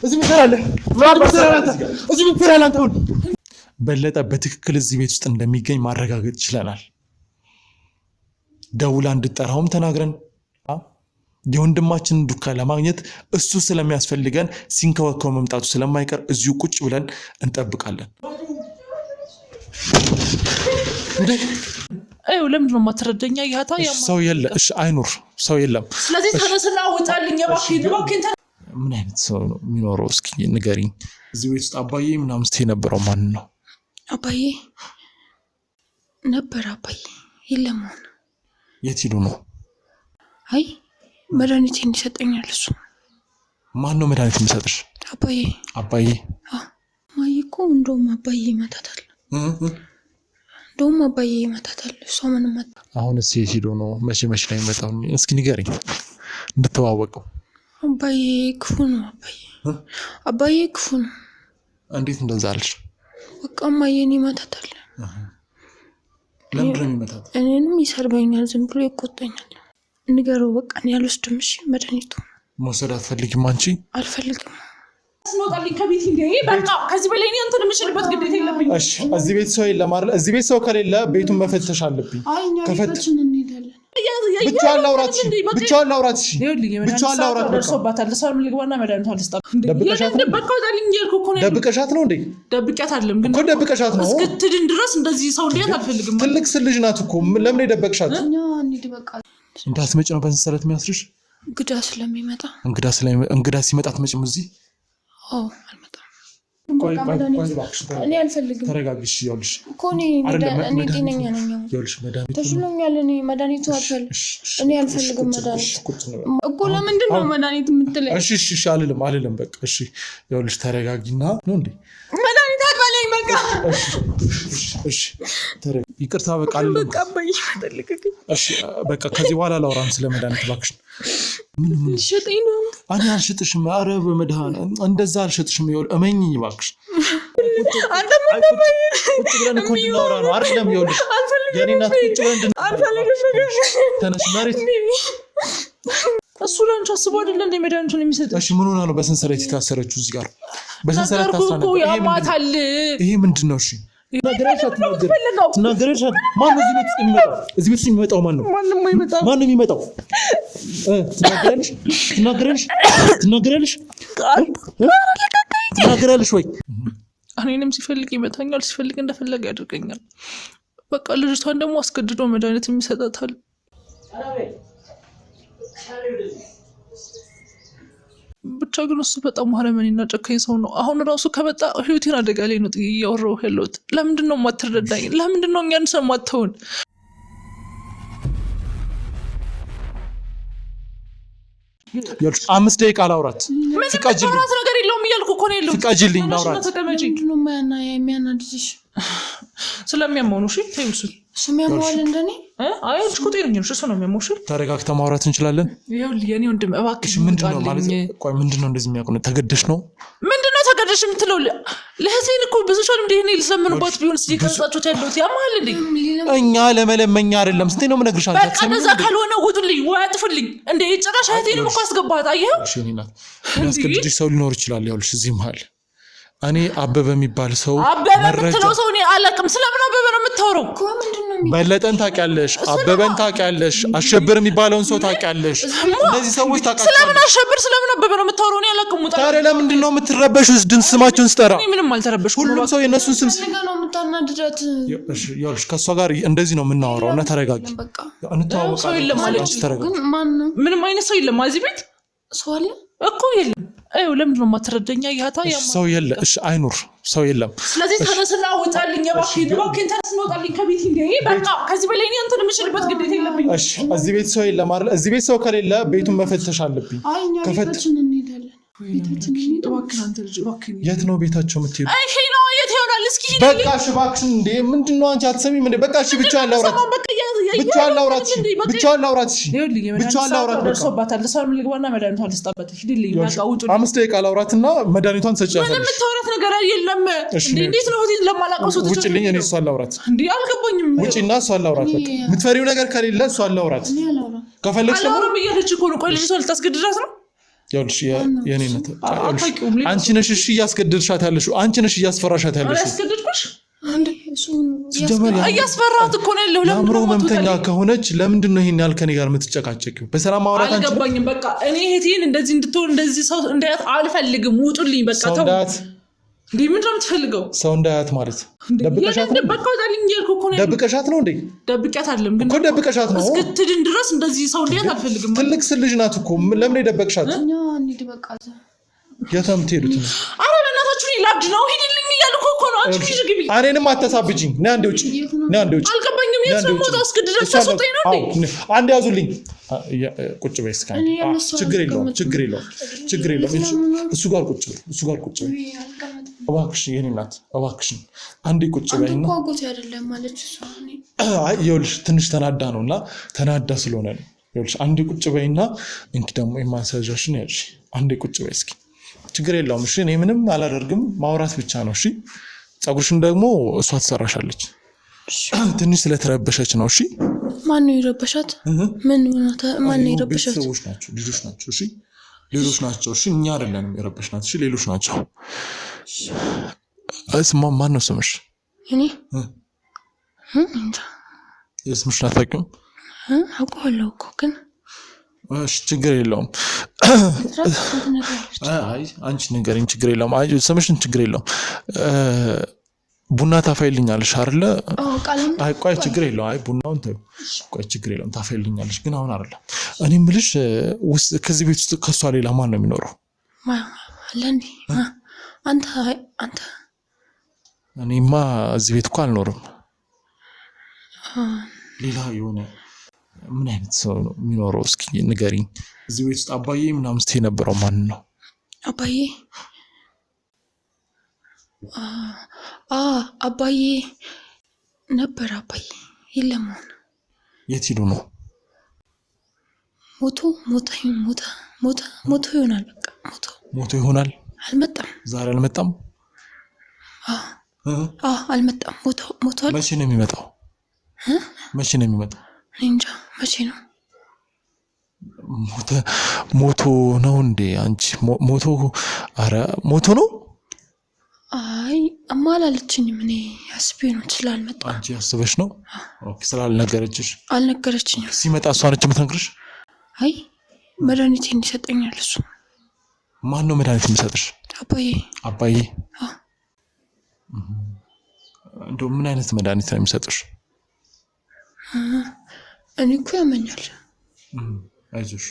እዚህ ምን ትሰራለህ? እዚህ ምን ትሰራለህ አንተ? በለጠ በትክክል እዚህ ቤት ውስጥ እንደሚገኝ ማረጋገጥ ይችላል። ደውላ እንድጠራውም ተናግረን የወንድማችንን ዱካ ለማግኘት እሱ ስለሚያስፈልገን ሲንከወከው መምጣቱ ስለማይቀር እዚሁ ቁጭ ብለን እንጠብቃለን። እንዴ አዩ ለምን ነው ማትረደኛ? ያታ ሰው የለ። እሺ አይኑር፣ ሰው የለም። ስለዚህ ተነስና ውጣልኝ እባክህ። ምን አይነት ሰው ነው የሚኖረው? እስኪ ንገሪኝ። እዚህ ቤት ውስጥ አባዬ ምናምን ስትይ የነበረው ማን ነው? አባዬ ነበር። አባዬ የለም። የት ሄዱ ነው? አይ መድኃኒት እንዲሰጠኛል እሱ። ማን ነው መድኃኒት የሚሰጥሽ? አባዬ። አባዬ? ማይ እኮ እንደውም አባዬ ይመታታል። እንደውም አባዬ ይመታታል። እሷ ምንም አሁን እሺ ሄዶ ነው መቼ ላይ መጣው? እስኪ ንገሪኝ እንድትዋወቀው። አባዬ ክፉ ነው። አባዬ ክፉ ነው። እንዴት እንደዛ አልሽ? በቃ ማየኔ ይመታታል። ለምን ይመታታል? እኔንም ይሰርበኛል፣ ዝም ብሎ ይቆጣኛል። ንገረው በቃ እኔ አልወስድም። እሺ መድኃኒቱ መውሰድ አትፈልጊም አንቺ? አልፈልግም። ስንወጣልኝ ከቤት እንዴ በቃ ከዚህ በላይ እኔ አንተን የምሽልበት ግዴታ የለብኝም። እሺ እዚህ ቤት ሰው የለም አይደል? እዚህ ቤት ሰው ከሌለ ቤቱን መፈተሽ አለብኝ። ከፈተሽን እንሄዳለን። ብቻዋን ላውራት። እሺ ብቻዋን ላውራት። እሺ ብቻዋን ላውራት። ደርሶባታል። ሰው ልግባና መድኃኒቷን ልስጣት። ደብቀሻት ነው? በቃ ወጣልኝ እያልኩ እኮ ነው። ደብቀሻት ነው እንዴ? ደብቀሻት አይደለም ግን እኮ ደብቀሻት ነው። እስክትድን ድረስ እንደዚህ ሰው እንዴት አልፈልግም። ትልቅ ልጅ ናት እኮ። ለምን ደበቅሻት? እኛ እንሂድ በቃ። እንዳትመጪ ነው በሰንሰለት የሚያስርሽ? እንግዳ ስለሚመጣ። እንግዳ ሲመጣ አትመጭም እዚህ? አዎ አልመጣም። እኔ አልፈልግም። ተረጋግሽ። ይኸውልሽ እኮ እኔ ጤነኛ ነኝ። ይኸውልሽ ተሽሎኛል። እኔ መድኃኒቱ አልፈልግም። እኔ አልፈልግም መድኃኒት እኮ። ለምንድን ነው መድኃኒት የምትለኝ? እሺ አልልም በቃ እሺ። ይኸውልሽ ተረጋጊና ነው እንዴ መድኃኒት አትበለኝ በቃ። እሺ ይቅርታ በቃ አልልም በቃ። እሺ በቃ ከዚህ በኋላ ላውራም ስለ መድኃኒት እባክሽ። ምን ሸጠኝ ነው? እኔ አልሸጥሽም። ኧረ በመድኃኒት እንደዛ አልሸጥሽም። ይኸውልሽ እመኚኝ እባክሽ። አንተ ምን ደበይ ቁጭ ብለን እኮ እንድናወራ ነው አይደለም? ይኸውልሽ የኔ እናት ቁጭ ብለን ተነሽ መሬት። እሱ ላንቺ አስቦ አይደለ እንደ መድኃኒቱን የሚሰጥ? እሺ ምን ሆና ነው በሰንሰለት የታሰረችው? እዚህ ጋር በሰንሰለት ታስራለች። ያማታል። ይሄ ምንድን ነው? እሺ ትናገረሻት። ማን ነው እዚህ ቤት የሚመጣው? ማን ነው? ማንም የሚመጣው? ትናገራለሽ ወይ? እኔንም ሲፈልግ ይመታኛል፣ ሲፈልግ እንደፈለገ ያደርገኛል። በቃ ልጅቷን ደግሞ አስገድዶ መድኃኒት የሚሰጣታል። ብቻ ግን እሱ በጣም አረመኔና ጨካኝ ሰው ነው። አሁን ራሱ ከመጣ ህይወቴን አደጋ ላይ ነው እያወራሁ ያለሁት። ለምንድን ነው የማትረዳኝ? ለምንድን ነው እኛን ሰው የማትሆን? አምስት ደቂቃ ላውራት። ፍቃጅልኝ ነገር የለውም እያልኩ እኮ ነው ያለሁት። ፍቃጅልኝ ላውራት። ምንድን ነው የሚያናድድሽ? ስለሚያመው ነው። እሺ ተይው። እሱ የሚያመዋል እንደኔ? አይ አንቺ እኮ ጤነኛ ነሽ። እሱ ነው የሚያመው። እሺ ተረጋግተን ማውራት እንችላለን። ይኸውልህ የኔ ወንድም እባክሽ ምንድነው ማለት? ቆይ ምንድነው እንደዚህ የሚያውቁ? ተገደሽ ነው? ምንድነው ተገደሽ የምትለው? ለህሴን እኮ ብዙ ሰው እንደ እኔ ልሰምንባት ቢሆንስ እየቀረጻችሁት ያለሁት ያማል እንዴ? እኛ ለመለመኛ አይደለም። ስንቴ ነው የምነግርሽ? በቃ እንደዛ ካልሆነ ውጡልኝ ወይ አጥፉልኝ። እንደ ጭራሽ ህሴንም እኮ አስገባት። አየኸው? እሺ እኔ ናት የሚያስገድድሽ ሰው ሊኖር ይችላል። ይኸውልሽ እዚህ መሀል እኔ አበበ የሚባል ሰው ምትለው ሰው እኔ አላውቅም። ስለምን አበበ ነው የምታወራው? በለጠን ታውቂያለሽ፣ አበበን ታውቂያለሽ፣ አሸብር የሚባለውን ሰው ታውቂያለሽ። እነዚህ ሰዎች ታውቂያለሽ። ስለምን አሸብር ስለምን አበበ ነው የምታወራው? እኔ አላውቅም። ታዲያ ለምንድን ነው የምትረበሹት? ድምፅ ስማቸውን ስጠራ እኔ ምንም አልተረበሽኩም። ሁሉም ሰው የእነሱን ስም ነው የምታናድዳት። ይኸውልሽ ከእሷ ጋር እንደዚህ ነው የምናወራው እና ተረጋጊ። እንተዋወቃለን። ሰው የለም አለች። ምንም አይነት ሰው የለም እዚህ ቤት። ሰው አለ እኮ የለም። አዩ ለምንድን ነው የማትረዳኛ? ያታ ሰው የለ። እሺ አይኑር፣ ሰው የለም። ስለዚህ ተነስና ውጣልኝ እባክህ። ተነስና ውጣልኝ ከቤት እንዴ በቃ ከዚህ በላይ እኔ አንተን የምሽልበት ግዴታ የለብኝም። እሺ እዚህ ቤት ሰው የለም አይደል? እዚህ ቤት ሰው ከሌለ ቤቱን መፈተሽ አለብኝ። ቤታችን እንሄዳለን። የት ነው ቤታቸው የምትሄዱ? ይሄ ነው የት ይሆናል? እስኪ በቃ እሺ እባክሽ። እንዴ ምንድነው አንቺ አትሰሚም እንዴ? በቃ እሺ ብቻዋን ላውራት። ብቻዋን ላውራት። ደርሶባታል። ሰው ልግባና መድኃኒቷን ልስጣበት። ሂድልኝ በቃ ውጡ። 5 ደቂቃ ላውራትና መድኃኒቷን ሰጫታለሽ። ምንም የምታወራት ነገር የለም። እንዴት ነው ሆቴል ለማላውቀው ሰው ውጭልኝ። እኔ እሷን ላውራት። እንዴ አልገባኝም። ውጭና እሷን ላውራት። በቃ የምትፈሪው ነገር ከሌለ እሷን ላውራት። ከፈለግሽ ደግሞ እያለች እኮ ነው። ቆይ ልጅቷ ልታስገድዳት ነው? ያውልሽ የኔነት አንቺ ነሽ እሺ እያስገድድሻት ያለሽው አንቺ ነሽ እያስፈራሻት ያለሽው አስገድድኩሽ አንዴ እሱን እያስፈራራት እኮ ነው ያለው ለምን ነው መምተኛ ከሆነች ለምንድን ነው ይሄን ያልከኝ ጋር የምትጨቃጨቂው በሰላም ማውራት አንቺ አልገባኝም በቃ እኔ እህቴን እንደዚህ እንድትሆን እንደዚህ ሰው እንዳያት አልፈልግም ውጡልኝ በቃ ተው እንዴ ምን ነው የምትፈልገው ሰው እንዳያት ማለት ደብቀሻት ነው በቃ ወጣልኝ እያልኩ እኮ ነው ደብቀሻት ነው እንዴ ደብቀሻት አይደለም ግን እኮ ደብቀሻት ነው እስክትድን ድረስ እንደዚህ ሰው እንዳያት አልፈልግም ትልቅ ልጅ ናት እኮ ለምን ደብቀሻት እንዴ በቃ የታም ትሄዱት አረ በእናታችሁ ላብድ ነው ሂድልኝ እያልኩ እኮ ነው አንቺ ልጅ ግቢ እኔንም አታሳብጂኝ ና አንዴ ውጪ አልገባኝም የሰሞታ እስክድረስ ተሰጠኝ ነው እንዴ አንዴ ያዙልኝ ቁጭ በይ እስኪ ችግር የለውም እሱ ጋር ቁጭ በይ እባክሽ የኔ እናት እባክሽን አንዴ ቁጭ በይና ቋቁት አይደለም ማለት እሱ አይ ይኸውልሽ ትንሽ ተናዳ ነውና ተናዳ ስለሆነ ነው ይኸውልሽ አንዴ ቁጭ በይና እንኪ ደግሞ የማንሳጃሽን ያልሽ አንዴ ቁጭ በይ እስኪ ችግር የለውም እሺ እኔ ምንም አላደርግም ማውራት ብቻ ነው እሺ ጸጉርሽን ደግሞ እሷ ትሰራሻለች ትንሽ ስለተረበሸች ነው እሺ ማን ነው ይረበሻት ምን ማን ነው ይረበሻት ልጆች ናቸው እሺ ሌሎች ናቸው እሺ እኛ አይደለንም የረበሽናት እሺ ሌሎች ናቸው ማን ነው ስምሽ እኔ የስምሽ አታውቂውም አውቀዋለሁ እኮ ግን እሺ ችግር የለውም አይ አንቺ ንገሪኝ ችግር የለውም አይ ስምሽን ችግር የለውም ቡና ታፋይልኛለሽ አይደለ አይ ቆይ ችግር የለውም አይ ቡናውን ተው ቆይ ችግር የለውም ታፋይልኛለሽ ግን አሁን አይደለም እኔ ምልሽ ውስጥ ከዚህ ቤት ውስጥ ከሷ ሌላ ማን ነው የሚኖረው ለኔ አንተ እኔማ እዚህ ቤት እኮ አልኖርም ሌላ የሆነ ምን አይነት ሰው ነው የሚኖረው እስኪ ንገሪኝ እዚህ ቤት ውስጥ አባዬ ምናምን ስትይ ነበረው ማን ነው አባዬ አባዬ ነበር አባዬ የለም የት ሄዱ ነው ሞቶ ይሆናል በቃ ሞቶ ይሆናል አልመጣም ዛሬ አልመጣም አልመጣም ሞቷል መቼ ነው የሚመጣው እንጃ መቼ ነው ሞቶ ነው እንዴ አንቺ ሞቶ ነው አይ አማላለችኝም እኔ አስቤ ነው ስላልመጣ አንቺ አስበሽ ነው ኦኬ ስላልነገረችሽ አልነገረችኝም ሲመጣ እሷ ነች የምትነግርሽ አይ መድኃኒቴን ይሰጠኛል እሱ ማን ነው መድኃኒት የሚሰጥሽ አባዬ እንደው ምን አይነት መድኃኒት ነው የሚሰጥሽ እኔ እኮ ያመኛል አይዞሽ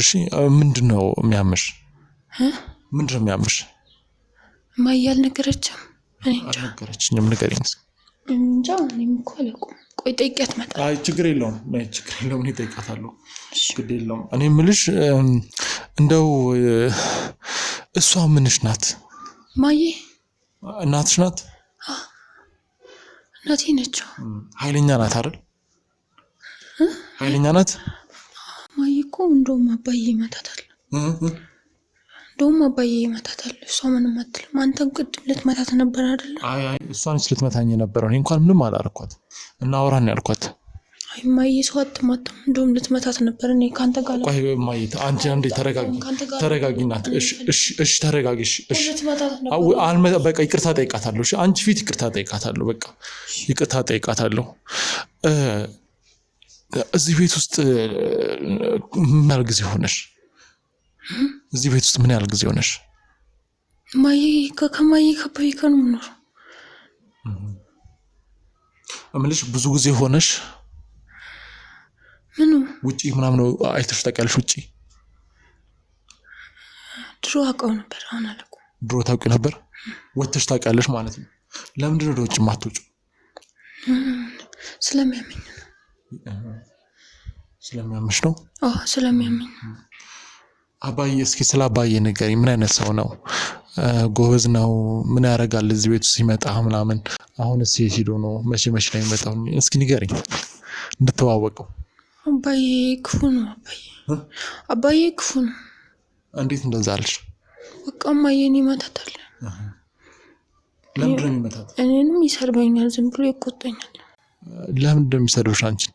እሺ ምንድነው የሚያምሽ ማያል ነገረችም ነገረችኝም ንገሪኝ እንጃ እኔም እኮ አላውቅም ቆይ ጠይቂያት መጣ አይ ችግር የለውም እኔ ጠይቃታለሁ ግድ የለውም እኔ የምልሽ እንደው እሷ ምንሽ ናት ማዬ እናትሽ ናት እናቴ ነች ኃይለኛ ናት አይደል ኃይለኛ ናት ማዬ እኮ እንደውም አባዬ ይመታታል እሷ ምንም አትልም አንተም ቅድም ልትመታት ነበር አይደል አይ እሷን ልትመታኝ ነበር እኔ እንኳን ምንም አላረኳት እና አውራን ያልኳት አይ ማዬ ሰው አትማታም እንደውም ልትመታት ነበር እኔ ካንተ ጋር ቆይ ማዬ አንቺ አንዴ ተረጋጊናት እሺ ተረጋጊ እሺ በቃ ይቅርታ ጠይቃታለሁ እሺ አንቺ ፊት ይቅርታ ጠይቃታለሁ በቃ ይቅርታ ጠይቃታለሁ እዚህ ቤት ውስጥ ምን ያህል ጊዜ ሆነሽ እዚህ ቤት ውስጥ ምን ያህል ጊዜ ሆነሽ ማዬ ከማዬ ከአባዬ ጋር ነው የምኖረው እምልሽ ብዙ ጊዜ ሆነሽ ምኑ ውጪ ምናምን አይተሽ ታውቂያለሽ ውጪ ድሮ አውቀው ነበር አሁን አላውቅም ድሮ ታውቂው ነበር ወጥተሽ ታውቂያለሽ ማለት ነው ለምንድን ነው ውጪ የማትወጪው ስለሚያምሽ ነው ስለሚያመኝ አባዬ እስኪ ስለ አባዬ ንገሪኝ ምን አይነት ሰው ነው ጎበዝ ነው ምን ያደርጋል እዚህ ቤት ሲመጣ ምናምን አሁን እዚህ ሄዶ ነው መቼ ነው የሚመጣው እስኪ ንገሪኝ እንድትዋወቀው አባዬ ክፉ ነው አባዬ ክፉ ነው እንዴት እንደዛ አልሽ በቃ ማዬን ይመታታል ለምንድን ነው የሚመታት እኔንም ይሰርበኛል ዝም ብሎ ይቆጣኛል ለምንድን ነው የሚሰርብሽ አንቺን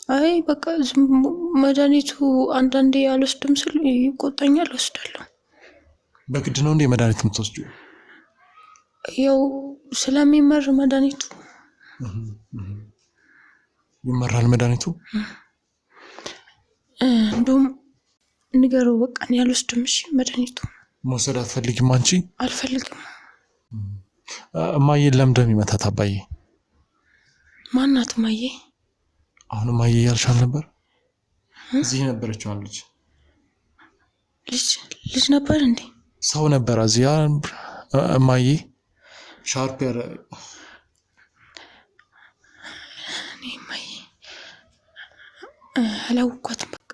አይ በቃ መድኃኒቱ አንዳንዴ አልወስድም ስል ይቆጣኛል፣ ወስዳለሁ። በግድ ነው እንዴ መድኃኒት የምትወስጂው? ያው ስለሚመር መድኃኒቱ ይመራል መድኃኒቱ። እንደውም ንገረው በቃ እኔ አልወስድም። እሺ መድኃኒቱ መውሰድ አትፈልጊም አንቺ? አልፈልግም። እማዬ ለምንድን ነው የሚመታት አባዬ? ማናት እማዬ? አሁን እማዬ እያልሻል ነበር? እዚህ ነበረችው ልጅ ነበር እንዴ? ሰው ነበር እዚያ እማዬ ሻርፕ ያረ እማዬ አላውኳትም በቃ።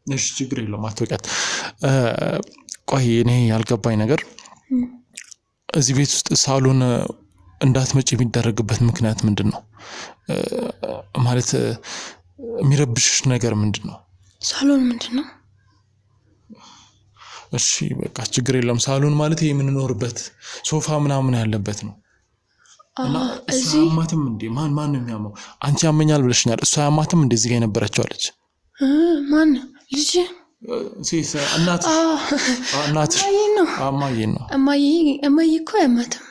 እሺ ችግር የለውም አትወቂያት። ቆይ እኔ ያልገባኝ ነገር እዚህ ቤት ውስጥ ሳሎን እንዳትመጪ የሚደረግበት ምክንያት ምንድን ነው? ማለት የሚረብሽሽ ነገር ምንድን ነው? ሳሎን ምንድን ነው? እሺ በቃ ችግር የለም። ሳሎን ማለት ይሄ የምንኖርበት ሶፋ ምናምን ያለበት ነው። እና እሷ ያማትም እንዴ? ማን ነው የሚያመው? አንቺ ያመኛል ብለሽኛል። እሷ ያማትም እንዴ? እዚህ ጋር የነበረችው አለች። ማን ልጅ? ሴት እናትሽ ነው። እማዬ እኮ አያማትም።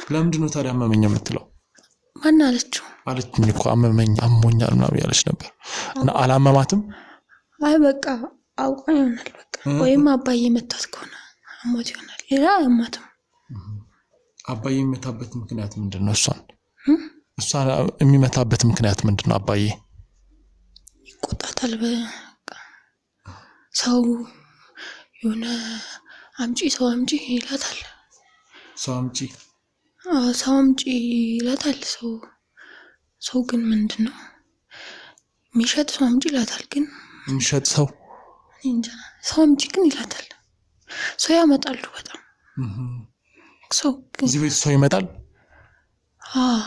ለምንድን ነው ታዲያ አመመኝ የምትለው? ማን አለችው? አለችኝ እኮ አመመኝ አሞኛል ምናምን ያለች ነበር። እና አላመማትም? አይ በቃ አውቃ ይሆናል በቃ። ወይም አባዬ መታት ከሆነ አሞት ይሆናል። ሌላ አያማትም። አባዬ የሚመታበት ምክንያት ምንድን ነው? እሷን የሚመታበት ምክንያት ምንድን ነው? አባዬ ይቆጣታል። በቃ ሰው የሆነ ሰው አምጪ ይላታል። ሰው አምጪ ይላታል። ሰው ግን ምንድን ነው የሚሸጥ ሰው አምጪ ይላታል። ግን የሚሸጥ ሰው እንጃ። ሰው አምጪ ግን ይላታል። ሰው ያመጣሉ በጣም ሰው። እዚህ ቤት ሰው ይመጣል?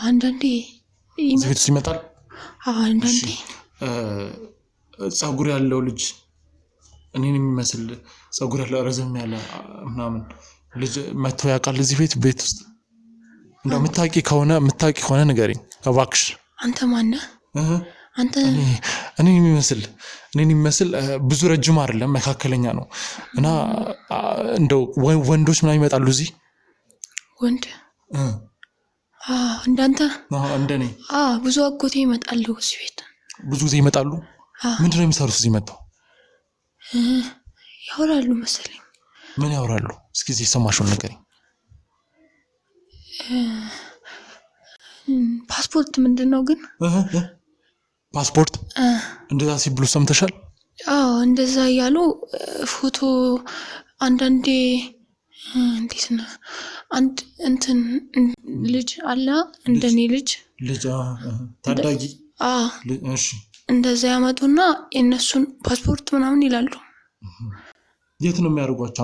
አንዳንዴ እዚህ ቤት ይመጣል። አንዳንዴ ጸጉር ያለው ልጅ እኔን የሚመስል ጸጉር ያለው ረዘም ያለ ምናምን ልጅ መጥቶ ያውቃል እዚህ ቤት ውስጥ? እንደው የምታውቂ ከሆነ ንገሪኝ እባክሽ። አንተ ማነህ? አንተ እኔን የሚመስል ብዙ ረጅም አይደለም መካከለኛ ነው። እና እንደው ወንዶች ምናምን ይመጣሉ እዚህ? ወንድ እንዳንተ? እንደኔ ብዙ አጎቴ ይመጣሉ እዚህ ቤት። ብዙ ጊዜ ይመጣሉ? ምንድነው የሚሰሩት እዚህ መጥተው? ያወራሉ መሰለኝ። ምን ያወራሉ? እስኪ እዚህ የሰማሽውን ንገሪኝ። ፓስፖርት ምንድን ነው ግን? ፓስፖርት እንደዛ ሲብሉ ሰምተሻል? እንደዛ እያሉ ፎቶ አንዳንዴ እንዴት ነው አንድ እንትን ልጅ አለ እንደኔ ልጅ ታዳጊ እሺ እንደዛ ያመጡና የነሱን ፓስፖርት ምናምን ይላሉ። የት ነው የሚያደርጓቸው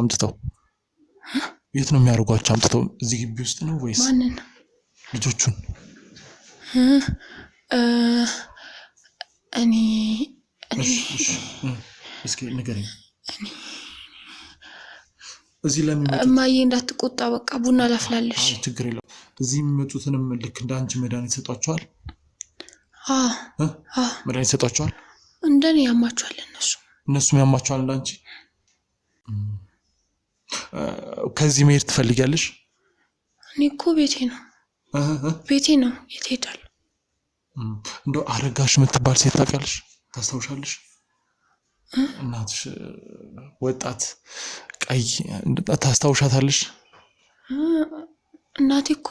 አምጥተው? እዚህ ግቢ ውስጥ ነው ወይስ? ማንን? ልጆቹን። እኔ እስኪ ንገረኝ። እዚህ ለሚመጡት እማዬ እንዳትቆጣ በቃ ቡና ላፍላለሽ። ችግር የለውም። እዚህ የሚመጡትንም ልክ እንደ አንቺ መድኃኒት ሰጧቸዋል? መድኃኒት ሰጧቸዋል? እንደኔ ያማቸዋል እነሱም ያማቸዋል እንዳንቺ? ከዚህ መሄድ ትፈልጊያለሽ? እኔ እኮ ቤቴ ነው የት ሄዳለሁ? እንደው አረጋሽ የምትባል ሴት ታውቂያለሽ? ታስታውሻለሽ? እናትሽ ወጣት ቀይ ታስታውሻታለሽ? እናቴ እኮ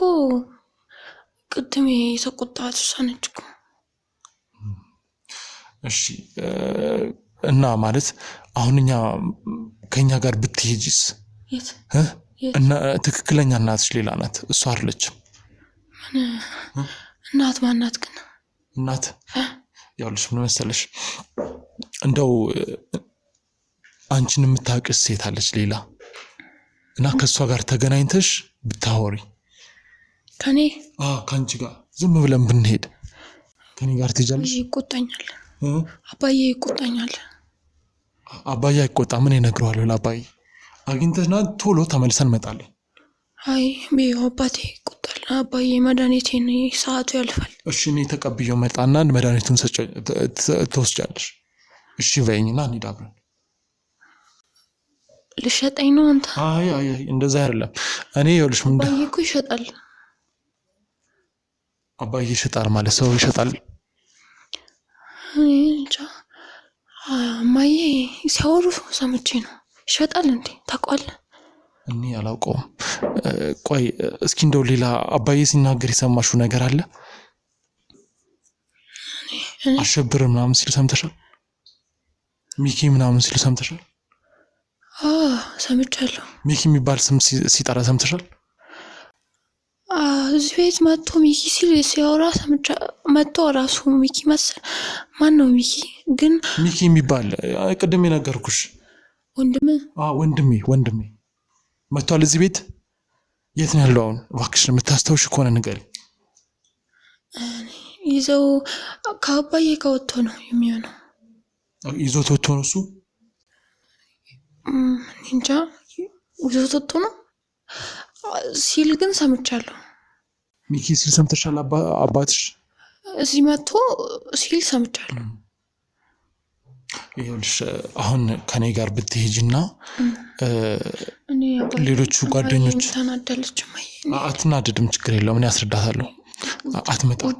ቅድም የተቆጣት እሷ ነች እኮ። እሺ እና ማለት አሁን ከኛ ጋር ብትሄጂስ? እና ትክክለኛ እናትሽ ሌላ ናት፣ እሷ አይደለችም። እናት ማናት ግን? እናት ያውልሽ ምን መሰለሽ፣ እንደው አንቺን የምታውቅስ ሴት አለች ሌላ፣ እና ከእሷ ጋር ተገናኝተሽ ብታወሪ። ከኔ? ከአንቺ ጋር ዝም ብለን ብንሄድ ከኔ ጋር ትሄጃለሽ? ይቆጣኛል አባዬ ይቆጣኛል። አባዬ አይቆጣ፣ ምን እነግረዋለሁ ለአባዬ? አግኝተሽና ቶሎ ተመልሰን እንመጣለን። አይ አባቴ ይቆጣል። አባዬ መድኃኒቴን ሰዓቱ ያልፋል። እሺ እኔ ተቀብዬው መጣና መድኃኒቱን ትወስጃለሽ። እሺ በይኝና እንሂድ አብረን። ልሸጠኝ ነው አንተ? አይ እንደዛ አይደለም። እኔ ይኸውልሽ ምንድን አባዬ እኮ ይሸጣል። አባዬ ይሸጣል ማለት ሰው ይሸጣል? እንጃ እማዬ ሲያወሩ ሰምቼ ነው። ይሸጣል እንዴ ታውቀዋለህ? እኔ አላውቀውም። ቆይ እስኪ እንደው ሌላ አባዬ ሲናገር የሰማሽው ነገር አለ? አሸብር ምናምን ሲሉ ሰምተሻል? ሚኪ ምናምን ሲሉ ሰምተሻል? ሰምቻለሁ። ሚኪ የሚባል ስም ሲጠራ ሰምተሻል? እዚህ ቤት መጥቶ ሚኪ ሲል ሲያወራ ሰምቻ መጥቶ ራሱ ሚኪ መሰል። ማን ነው ሚኪ ግን? ሚኪ የሚባል ቅድም የነገርኩሽ ወንድሜ መጥቷል እዚህ ቤት። የት ነው ያለው አሁን? እባክሽ የምታስታውሽ ከሆነ ንገሪኝ። ይዘው ከአባዬ ጋር ወጥቶ ነው የሚሆነው። ይዞት ወጥቶ ነው እሱ? እንጃ ይዞት ወጥቶ ነው ሲል ግን ሰምቻለሁ። ሚኪ ሲል ሰምተሻል? አባትሽ እዚህ መጥቶ ሲል ሰምቻለሁ። ይኸውልሽ አሁን ከኔ ጋር ብትሄጂና ሌሎቹ ጓደኞች ተናዳለች። አትናደድም፣ ችግር የለውም፣ እኔ አስረዳታለሁ። አትመጣም።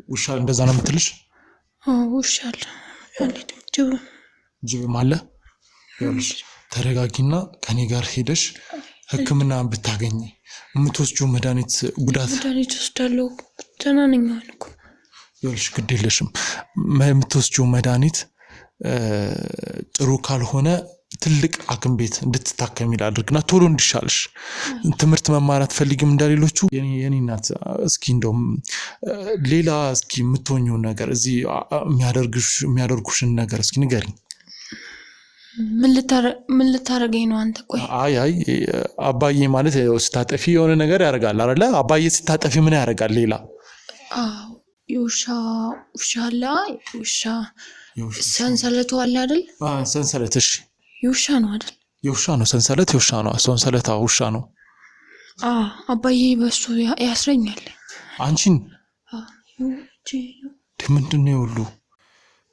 ውሻ እንደዛ ነው የምትልሽ? ውሻ አለ ጅብም አለ። ይኸውልሽ ተረጋጊና ከኔ ጋር ሄደሽ ሕክምና ብታገኝ የምትወስጂው መድኃኒት ወስዳለሁ። ደህና ነኝ እኮ። ይኸውልሽ ግድ የለሽም፣ የምትወስጂው መድኃኒት ጥሩ ካልሆነ ትልቅ ሐኪም ቤት እንድትታከሚ ላድርግና ቶሎ እንዲሻልሽ። ትምህርት መማር አትፈልጊም እንደሌሎቹ? የኔ እናት እስኪ እንደውም ሌላ እስኪ የምትሆኚውን ነገር እዚህ የሚያደርጉሽን ነገር እስኪ ንገሪኝ። ምን ልታረገኝ ነው አንተ? ቆይ አይ አባዬ ማለት ስታጠፊ የሆነ ነገር ያደርጋል አይደለ? አባዬ ስታጠፊ ምን ያደርጋል ሌላ? ውሻ አለ። ውሻ ሰንሰለቱ አለ አይደል? ሰንሰለት። እሺ የውሻ ነው አይደል? የውሻ ነው ሰንሰለት። የውሻ ነው ሰንሰለት። ውሻ ነው። አባዬ በሱ ያስረኛል። አንቺን ምንድን ነው ሁሉ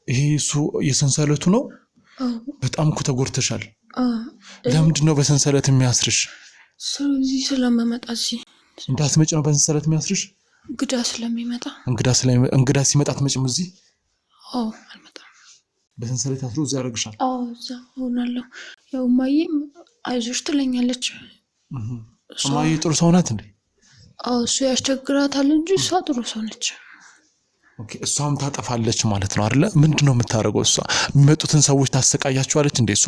ይሄ? እሱ የሰንሰለቱ ነው። በጣም እኮ ተጎድተሻል። ለምንድን ነው በሰንሰለት የሚያስርሽ? ስለዚህ ስለመመጣ እንዳትመጭ ነው በሰንሰለት የሚያስርሽ? እንግዳ ስለሚመጣ። እንግዳ ሲመጣ አትመጭም እዚህ? አልመጣም። በሰንሰለት አስሮ እዚህ ያደርግሻል? እዛ ሆናለሁ። ያው እማዬ አይዞሽ ትለኛለች። እማዬ ጥሩ ሰው ናት እንዴ? እሱ ያስቸግራታል እንጂ እሷ ጥሩ ሰው ነች። እሷም ታጠፋለች ማለት ነው አይደለ? ምንድን ነው የምታደርገው እሷ? የሚመጡትን ሰዎች ታሰቃያቸዋለች እንዴ እሷ?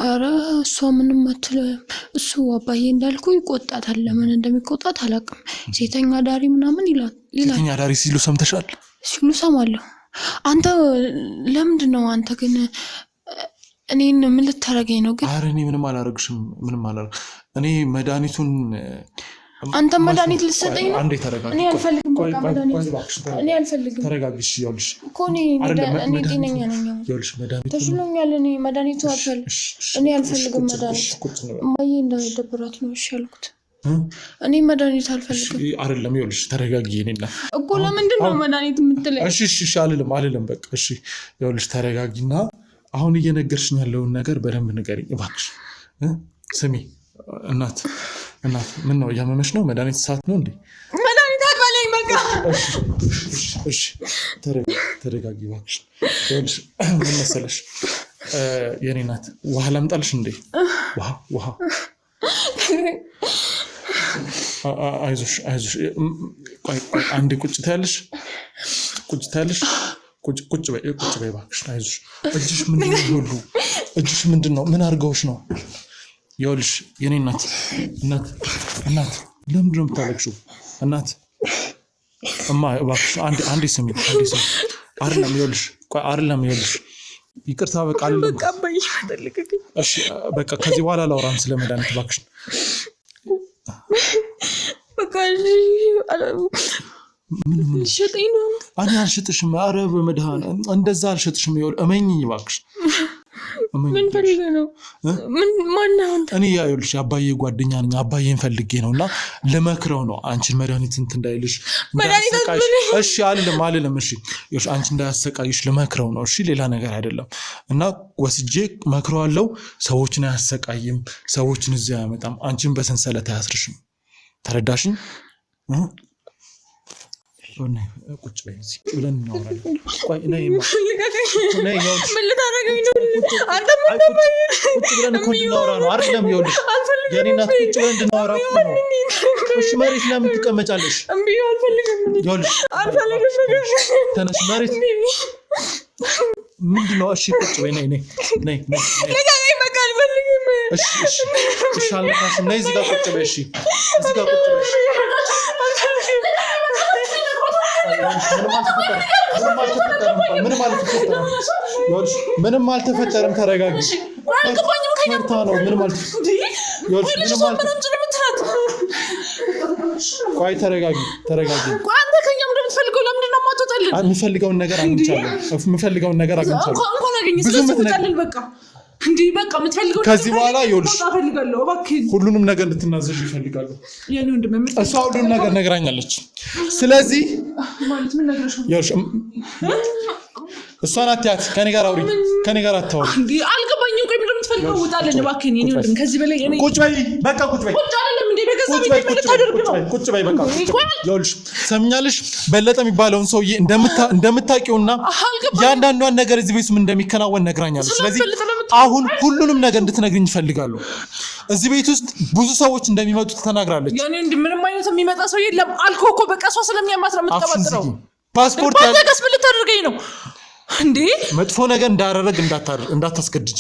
አረ እሷ ምንም አትልም። እሱ አባዬ እንዳልኩ ይቆጣታል። ለምን እንደሚቆጣት አላውቅም። ሴተኛ ዳሪ ምናምን ይላል። ሴተኛ ዳሪ ሲሉ ሰምተሻል? ሲሉ ሰማለሁ። አንተ ለምንድን ነው አንተ ግን እኔን ምን ልታረገኝ ነው ግን? አረ እኔ ምንም አላረግሽም። እኔ መድኃኒቱን አንተ መድኃኒት ልትሰጠኝ ነው? አንዴ ተረጋጊ። እኔ አልፈልግም። እኔ አልፈልግም። ተረጋጊሽ። ይኸውልሽ እኮ እኔ ጤነኛ ነኝ። ይኸውልሽ መድኃኒቱ ተሽሎኛል። እኔ መድኃኒቱ አልፈልግም። እኔ አልፈልግም መድኃኒት። እማዬ እንዳይደብራት ነው እሺ ያልኩት። እኔ መድኃኒት አልፈልግም። አይደለም ይኸውልሽ ተረጋጊ። እኔና እኮ ለምንድን ነው መድኃኒት የምትለኝ? እሺ አልልም በቃ እሺ። ይኸውልሽ ተረጋጊና አሁን እየነገርሽኝ ያለውን ነገር በደንብ ንገሪኝ እባክሽ። ስሚ እናት ምን ነው እያመመሽ ነው? መድኃኒት ሰዓት ነው እንዴ? መድኃኒት አትበለኝ በቃ። እሺ ተረጋጊ እባክሽ። ይኸውልሽ ምን መሰለሽ የኔ እናት ውሃ ላምጣልሽ እንዴ? ውሃ አይዞሽ ቆይ አንዴ ቁጭ ታያለሽ። ቁጭ በይ እባክሽ። አይዞሽ። እጅሽ ምንድን ነው ሁሉ? እጅሽ ምንድን ነው? ምን አድርገውሽ ነው? ይኸውልሽ የኔ እናት ለምንድን ነው የምታለቅሽው? እናት እማ እባክሽ አንዴ ስሚ። አይደለም ይኸውልሽ ይቅርታ በቃ እሺ በቃ ከዚህ በኋላ ላውራም ስለ መድኃኒት እባክሽ። በቃ ምን ሸጠኝ ነው? እኔ አልሸጥሽም። ኧረ በመድኃኒዓለም እንደዛ አልሸጥሽም። ይኸውልሽ እመኚኝ እባክሽ። ምን ፈልገህ ነው? ምን ማነው? እኔ ያዩልሽ አባዬ ጓደኛ ነኝ። አባዬን ፈልጌ ነውና ለመክረው ነው አንቺን መድኃኒት እንትን እንዳይልሽ እንዳያሰቃይሽ። እሺ አልልም እሺ ይኸውልሽ አንቺ እንዳያሰቃይሽ ለመክረው ነው እሺ ሌላ ነገር አይደለም። እና ወስጄ መክረዋለሁ። ሰዎችን አያሰቃይም፣ ሰዎችን እዚህ አያመጣም፣ አንቺን በሰንሰለት አያስርሽም። ተረዳሽኝ? ቁጭ በይ እዚህ ብለን እናወራለን። ቆይ ነይ ምን ልታደርገኝ ነው? አንተ ቁጭ ብለን እኮ እንድናወራ ነው አይደለም? ይኸውልሽ የእኔ እናት ቁጭ ብለን እንድናወራ እኮ ነው። እሺ መሬት ለምን ትቀመጫለሽ? እምቢ አልፈልግም። ይኸውልሽ ተነሽ መሬት ምንድን ነው? እሺ ቁጭ በይ ነይ በቃ አልፈልግም። እሺ አልነካሽም። ነይ እዚህ ጋር ቁጭ በይ። እሺ እዚህ ጋር ቁጭ በይ። ምንም አልተፈጠረም። ተረጋጊ። ፈርታ ነው። ምንም ቆይ ተረጋጊ። አንተ ከእኛ ምንድን ነው የምትፈልገው? ለምንድን ነው የማትወጣልን? የምፈልገውን ነገር አግኝቻለሁ። በቃ እንዴ በቃ የምትፈልገው ከዚህ በኋላ ይኸውልሽ ሁሉንም ነገር እንድትናዘዥ ይፈልጋሉ። እሷ ሁሉንም ነገር ነግራኛለች። ስለዚህ ማለት ምን ነግረሽ ነው? ይኸውልሽ እሷን አትያት፣ ከኔ ጋር አውሪ፣ ከኔ ጋር አታውሪ። እንዴ አልገባኝም። ቆይ ምንድን ነው የምትፈልገው? ውጣልን እባክህ። እኔ ወንድም ከዚህ በላይ እኔ ቁጭ በይ በቃ ቁጭ በይ። ቁጭ አይደለም እንዴ በገዛ ቤት ምን ልታደርግ ነው? ቁጭ በይ በቃ። ይኸውልሽ ሰምኛለሽ፣ በለጠ የሚባለውን ሰውዬ እንደምታውቂውና ያንዳንዷን ነገር እዚህ ቤት ምን እንደሚከናወን ነግራኛለች። ስለዚህ አሁን ሁሉንም ነገር እንድትነግሪኝ ይፈልጋሉ። እዚህ ቤት ውስጥ ብዙ ሰዎች እንደሚመጡ ተናግራለች። ያኔ ምንም አይነት የሚመጣ ሰው የለም አልኩህ እኮ። በቃ እሷ ስለሚያማት ነው የምትቀበጥረው። ፓስፖርት ያለቀስ ምን ልታደርገኝ ነው እንዴ? መጥፎ ነገር እንዳደረግ እንዳታስገድጂ።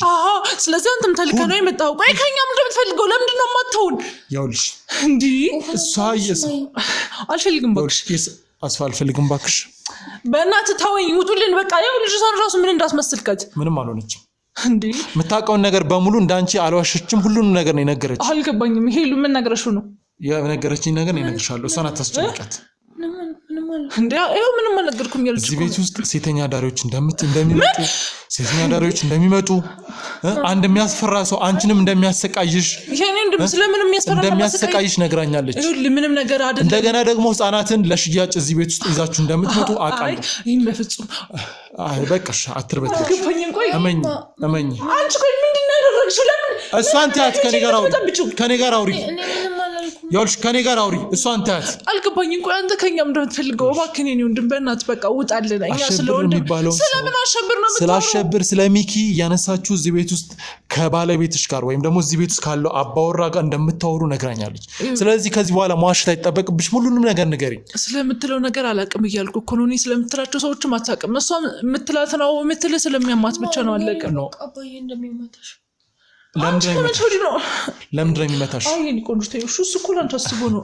ስለዚህ አንተም ተልከህ ነው የመጣው። ቆይ ከኛ ምንድን ነው የምትፈልገው? ለምንድን ነው የማትተውን? ይኸውልሽ እንዴ እሷ አልፈልግም እባክሽ። አልፈልግም እባክሽ። በእናትህ ተወኝ፣ ውጡልን በቃ። ይኸውልሽ እሷን እራሱ ምን እንዳስመስልከት ምንም አልሆነችም። እንዴ የምታውቀውን ነገር በሙሉ እንዳንቺ አልዋሸችም። ሁሉንም ነገር ነው የነገረችኝ። አልገባኝም። ይሄ ሁሉ ምን ነገረሽው ነው? የነገረችኝ ነገር ነው የነገርሻለሁ። እሷን አታስጨንቂያት። እንዴ ይኸው ምንም አልነገርኩም ያለች። እዚህ ቤት ውስጥ ሴተኛ ዳሪዎች እንደሚመጡ አንድ የሚያስፈራ ሰው አንቺንም እንደሚያሰቃይሽ እንደሚያሰቃይሽ ነግራኛለች። ምንም ነገር አይደለም። እንደገና ደግሞ ህፃናትን ለሽያጭ እዚህ ቤት ውስጥ ይዛችሁ እንደምትመጡ አውቃለሁ። ይሄን በፍጹም በቃሽ፣ አትርበትሽ። እመኝ አንቺ ቆይ ምንድን ነው ያደረግሽው? ለምን እሷን ትያት? ከኔ ጋር አውሪ። ይኸውልሽ ከኔ ጋር አውሪ። እሷን ትያት። አልገባኝም። ቆይ አንተ ከኛ ምንድን ነው የምትፈልገው? እባክህ እኔ ወንድም በእናትህ በቃ ውጣልን። እኛ ስለወንድም ስለምን አሸብር ነው የምትለው? ስላሸብር ስለሚኪ እያነሳችሁ እዚህ ቤት ውስጥ ከባለቤትሽ ጋር ወይም ደግሞ እዚህ ቤት ውስጥ ካለው አባወራ ጋር እንደምታወሩ ነግራኛለች። ስለዚህ ከዚህ በኋላ መዋሸት አይጠበቅብሽም። ሁሉንም ነገር ንገሪኝ። ስለምትለው ነገር አላውቅም እያልኩ እኮ ነው። እኔ ስለምትላቸው ሰዎችም አታውቅም። እሷ የምትላት ነው የምትልህ ስለሚያማት ብቻ ነው። አለቀ ነው። አባዬ እንደሚመታሽ ለምንድን ነው የሚመታሽ? እሱ እኮ ላንቺ አስቦ ነው።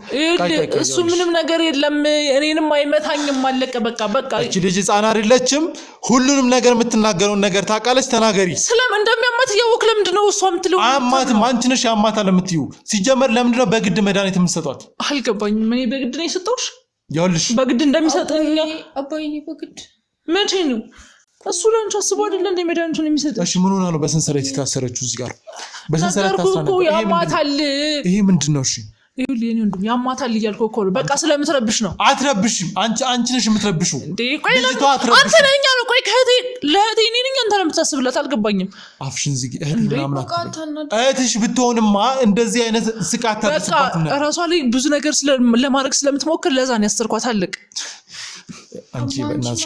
እሱ ምንም ነገር የለም። እኔንም አይመታኝም። አለቀ በቃ። እቺ ልጅ ህፃን አይደለችም። ሁሉንም ነገር የምትናገረውን ነገር ታውቃለች። ተናገሪ። ስለምን እንደሚያማት እያወቅህ ለምንድን ነው እሷ የምትለው? አያማትም። አንቺ ነሽ ያማታል የምትይው። ሲጀመር ለምንድን ነው በግድ መድኃኒት የምትሰጧት? አልገባኝም። እኔ በግድ ነው የሰጠሁሽ? ይኸውልሽ በግድ እንደሚሰጠኝ አባዬ በግድ መቼ ነው? እሱ ላንቺ አስቦ አይደለ እንደ መድኃኒቱን የሚሰጠው? እሺ ምን ሆና ነው በሰንሰለት የታሰረችው? እዚህ ጋር በሰንሰለት ታስራለች። ያማታል። ይሄ ምንድን ነው? እሺ ይኸውልህ የእኔ ወንድም ያማታል እያልኩህ እኮ ነው። በቃ ስለምትረብሽ ነው። አትረብሽም። አንቺ ነሽ የምትረብሽው። አንተ ነኝ ነው። ቆይ ለእህቴ እኔ ነኝ አንተ ነው የምታስብላት? አልገባኝም። አፍሽን ዝጊ። እህትሽ ብትሆንማ እንደዚህ አይነት ስቃት ታደርስባት ነበር። ራሷ ላይ ብዙ ነገር ለማድረግ ስለምትሞክር ለዛ ነው ያሰርኳት። አለቅ አንቺ በእናትሽ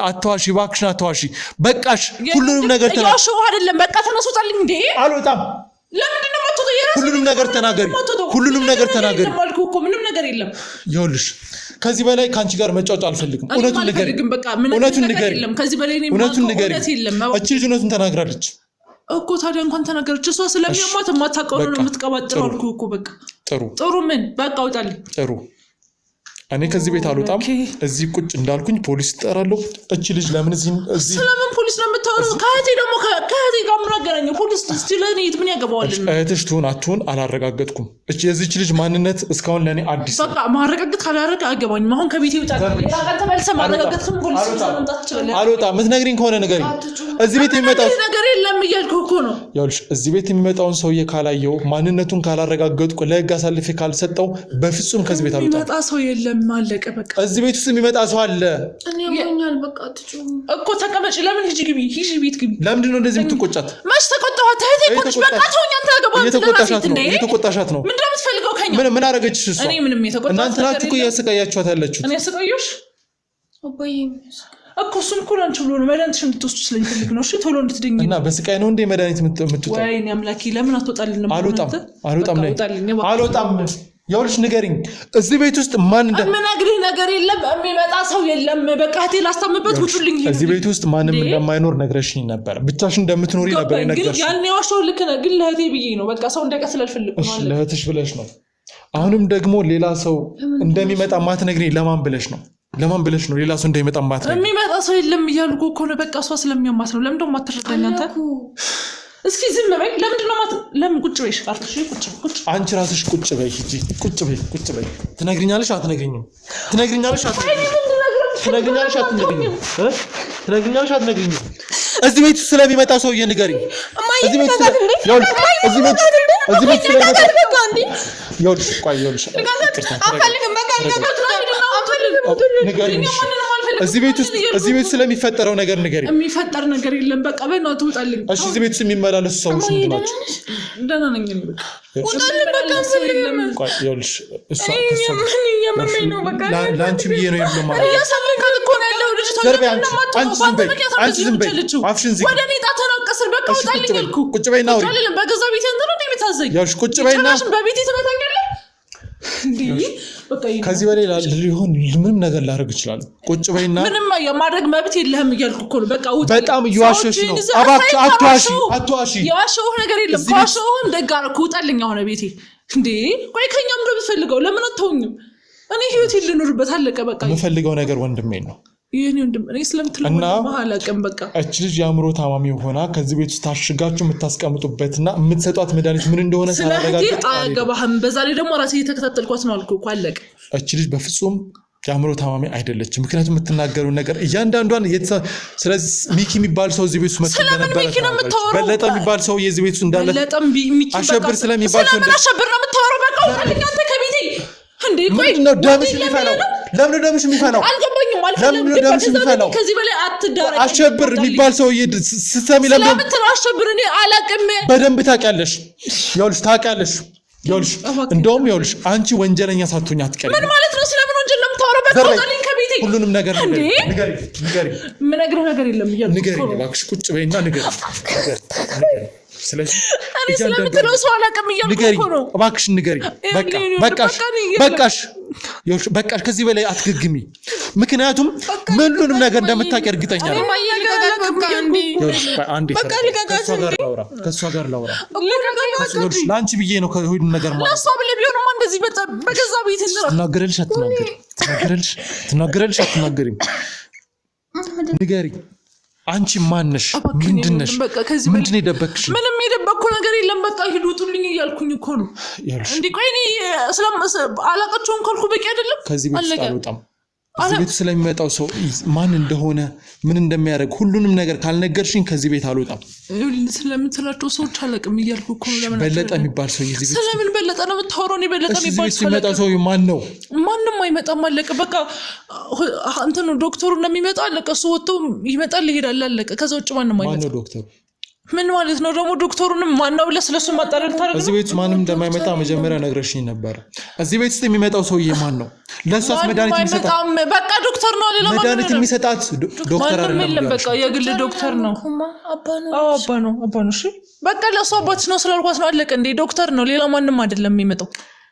አትዋሺ እባክሽን አትዋሺ። በቃሽ። ሁሉንም ነገር ያሽው አይደለም። በቃ ተነሱታልኝ እንዴ። አልወጣም። ለምንድን ነው የማትወጣው? ሁሉንም ነገር ተናገሪ። ማልኩ እኮ ምንም ነገር የለም። ይኸውልሽ ከዚህ በላይ ከአንቺ ጋር መጫወት አልፈልግም። እውነቱን ንገሪ። ከዚህ በላይ እውነቱን ንገሪ። እቺ ልጅ እውነቱን ተናግራለች እኮ። ታዲያ እንኳን ተናገረች። እሷ ስለሚያማት የማታውቀው ነው የምትቀባጥረው። አልኩህ እኮ በቃ። ጥሩ ምን በቃ ውጣልኝ። ጥሩ እኔ ከዚህ ቤት አልወጣም። እዚህ ቁጭ እንዳልኩኝ ፖሊስ እጠራለሁ። እቺ ልጅ ለምን እዚህ ስለምን ፖሊስ ነው የምታወራው? ከእህቴ ጋር ምን አገናኘው? ፖሊስ ለኔ ምን ያገባዋልና እህትሽ ትሁን አትሁን አላረጋገጥኩም እቺ የዚች ልጅ ማንነት እስካሁን ለኔ አዲስ በቃ ማረጋገጥ ካላረጋ አገባኝም አሁን ከቤቴ ይወጣል ለራቀን ተመልሰ ማረጋገጥም ፖሊስ ማምጣት ይችላል አልወጣ ምትነግሪኝ ከሆነ ነገር እዚህ ቤት የሚመጣው ነገር የለም እያልኩ እኮ ነው ያውልሽ እዚህ ቤት የሚመጣውን ሰውዬ ካላየው ማንነቱን ካላረጋገጥኩ ለህግ አሳልፌ ካልሰጠው በፍጹም ከዚህ ቤት አልወጣም የሚመጣ ሰው የለም አለቀ በቃ እዚህ ቤት ውስጥ የሚመጣ ሰው አለ እኔ ያውኛል በቃ ትጩ እኮ ተቀመጭ ለምን ሂጂ ግቢ ቤት ግቢ ለምንድን ነው እንደዚህ የምትቆጫት ማሽ ተቆጣኋት እህቴ በቃ ተውኝ አንተ አገባህ እየተቆጣሻት ነው ምንድን ነው የምትፈልገው ከኛ ምን አረገችሽ እሷ እኔ ምንም የተቆጣሁት እናንተ ናችሁ እኮ እያሰቃያችኋት ያላችሁት እኔ ያሰቃየሁሽ አባዬ እኮ እሱም እኮ አንቺ ብሎ ነው መድኃኒትሽ እንድትወስጂ ስለሚፈልግ ነው እሺ ቶሎ እንድትድኝ እና በስቃይ ነው እንደ መድኃኒት የምትወጣው ወይኔ አምላኬ ለምን አትወጣልንም አልወጣም ያውልሽ ንገሪኝ እዚህ ቤት ውስጥ ማን ምነግርህ ነገር የለም የሚመጣ ሰው የለም በቃ እህቴ ላስታምበት ውጡልኝ እዚህ ቤት ውስጥ ማንም እንደማይኖር ነግረሽኝ ነበር ብቻሽን እንደምትኖሪ ነበር የነገርሽኝ ግን ያን ያዋሽው ልክ ነው ግን ለእህቴ ብዬ ነው በቃ ሰው እንዳይቀር ስለልፈልግ ነው እሺ ለእህትሽ ብለሽ ነው አሁንም ደግሞ ሌላ ሰው እንደሚመጣ ማትነግሪኝ ለማን ብለሽ ነው ሌላ ሰው እንደሚመጣ ማትነግሪኝ የሚመጣ ሰው የለም እያልኩ እኮ ነው በቃ እሷ ስለሚያማት ነው ለምን ደግሞ አትረዳኝ አንተ እስኪ ዝም በይ ለምን ቁጭ በይሽ አርተሽ ቁጭ አንቺ ራስሽ ቁጭ በይ ሂጂ ቁጭ በይ ትነግሪኛለሽ አትነግሪኝም እዚህ ቤት ስለሚመጣ ሰውዬ ንገሪኝ እዚህ ቤት እዚህ ቤት ስለሚፈጠረው ነገር ንገሪኝ የሚፈጠር ነገር የለም በቃ በእናትህ ውጣልኝ እሺ እዚህ ቤት የሚመላለሱ ሰዎች ምንድን ናቸው ደህና ነኝ በቃ ውጣልኝ በቃ ሰልም ቆይ ይኸውልሽ እሷ ነው በቃ ለአንቺ ብዬ ነው የምለው እያሳመንክ እኮ ነው ያለው ልጅ አንቺ ዝም በይ አፍሽን ዝጊ ወደ እኔ ጣተናቀስር በቃ ውጣልኝ አልኩ ቁጭ በይና አውሪ በገዛ ቤቴ እንትን ነው የምታዘኝ ይኸውልሽ ቁጭ በይና በቤቴ ትመታኛለህ እንዴ በቃ ከዚህ በላይ ሊሆን ምንም ነገር ላደርግ ይችላል ቁጭ በይና ምንም የማድረግ መብት የለህም እያልኩ እኮ ነው በቃ ውጣ በጣም እየዋሸሽ ነው አትዋሺ የዋሸሁህ ነገር የለም ከዋሸሁህም ደግ አደረኩ ውጣልኝ አሁን ቤቴ እንዴ ቆይ ከኛም ነው የምትፈልገው ለምን አትተውኝም እኔ ህይወቴን ልኖርበት አለቀ በቃ የምፈልገው ነገር ወንድሜ ነው ይሄን ወንድም እኔ ስለምትለው በኋላ ቀን በቃ እቺ ልጅ የአእምሮ ታማሚ ሆና ከዚህ ቤት ውስጥ ታሽጋችሁ የምታስቀምጡበትና የምትሰጧት መድኃኒት ምን እንደሆነ ሳላረጋግጥ አያገባህም በዛ ላይ ደግሞ ራሴ እየተከታተልኳት ነው አልኩ እኮ አለቀ እቺ ልጅ በፍጹም የአእምሮ ታማሚ አይደለችም ምክንያቱም የምትናገረው ነገር እያንዳንዷን ስለዚህ ሚኪ የሚባል ሰው እዚህ ቤት ውስጥ መጥቶ ነበር በለጠ የሚባል ሰው የዚህ ቤት ውስጥ እንዳለ አሸብር ስለሚባል ሰው አሸብር ነው የምታወራው በቃ ውጣልኝ አንተ ከቤቴ እንዴ ቆይ ነው ደምሽ የሚፈላው አልገባኝም አልፈለም ከዚህ በላይ አትዳረቅ አሸብር የሚባል ሰው ስትሰሚ ለምን አሸብር እኔ አላቅም በደንብ ታውቂያለሽ ይኸውልሽ እንደውም ይኸውልሽ አንቺ ወንጀለኛ ሳትሆኝ አትቀርም ምን ማለት ነው ስለምን ወንጀል ነው የምታወራው በቃ ውጣልኝ ከቤቴ ሁሉንም ነገር ንገሪ ምነግርህ ነገር የለም ንገሪ እባክሽ ቁጭ በይና ንገሪ ስለዚህ እኔ ስለምትለው ሰው አላውቅም እያልኩ እኮ ነው እባክሽ ንገሪ በቃሽ ከዚህ በላይ አትገግሚ ምክንያቱም ምንሉንም ነገር እንደምታውቂ እርግጠኛ ነኝ ከእሷ ጋር ላውራ ለአንቺ ብዬ ነው ከሁሉም ነገር ማለት ለእሷ ብለህ ቢሆንማ እንደዚህ በገዛ ቤት ትናገረልሽ አትናገሪም ንገሪ አንቺ ማንሽ ምንድነሽ ምንድነው የደበቅሽ ምንም የደበቅኩ ነገር የለም በቃ ሂዱ ውጡልኝ እያልኩኝ እኮ ነው እንዴ ቆይ እኔ አላቃቸውን ካልኩ በቂ አይደለም ከዚህ ቤት ውስጥ አልወጣም እዚህ ቤት ስለሚመጣው ሰው ማን እንደሆነ ምን እንደሚያደርግ ሁሉንም ነገር ካልነገርሽኝ ከዚህ ቤት አልወጣም ስለምትላቸው ሰዎች አላቅም እያልኩ እኮ ነው ለምን በለጠ የሚባል ሰው የዚህ ቤት ስለምን በለጠ ነው የምታወራው እኔ በለጠ የሚባል ሰው የሚመጣው ሰው ማን ነው ማንም አይመጣም አለቀ በቃ አንተን ዶክተሩ እንደሚመጣ አለቀ እሱ ወጥቶ ይመጣል ይሄዳል አለቀ ከዛ ውጭ ማንም አይመጣም ማን ነው ዶክተሩ ምን ማለት ነው ደግሞ ዶክተሩንም ማናው ብለህ ስለሱ ማጣረል ታረጋለህ እዚህ ቤት ማንም እንደማይመጣ መጀመሪያ ነግረሽኝ ነበር እዚህ ቤት ውስጥ የሚመጣው ሰውዬ ማን ነው ለሷስ መድኃኒት የሚሰጣት በቃ ዶክተር ነው ሌላ ማን መድኃኒት የሚሰጣት ዶክተር አይደለም በቃ የግል ዶክተር ነው አባ ነው እሺ በቃ ለሷ አባትሽ ነው ስላልኳት ነው አለቀ እንዴ ዶክተር ነው ሌላ ማንም አይደለም የሚመጣው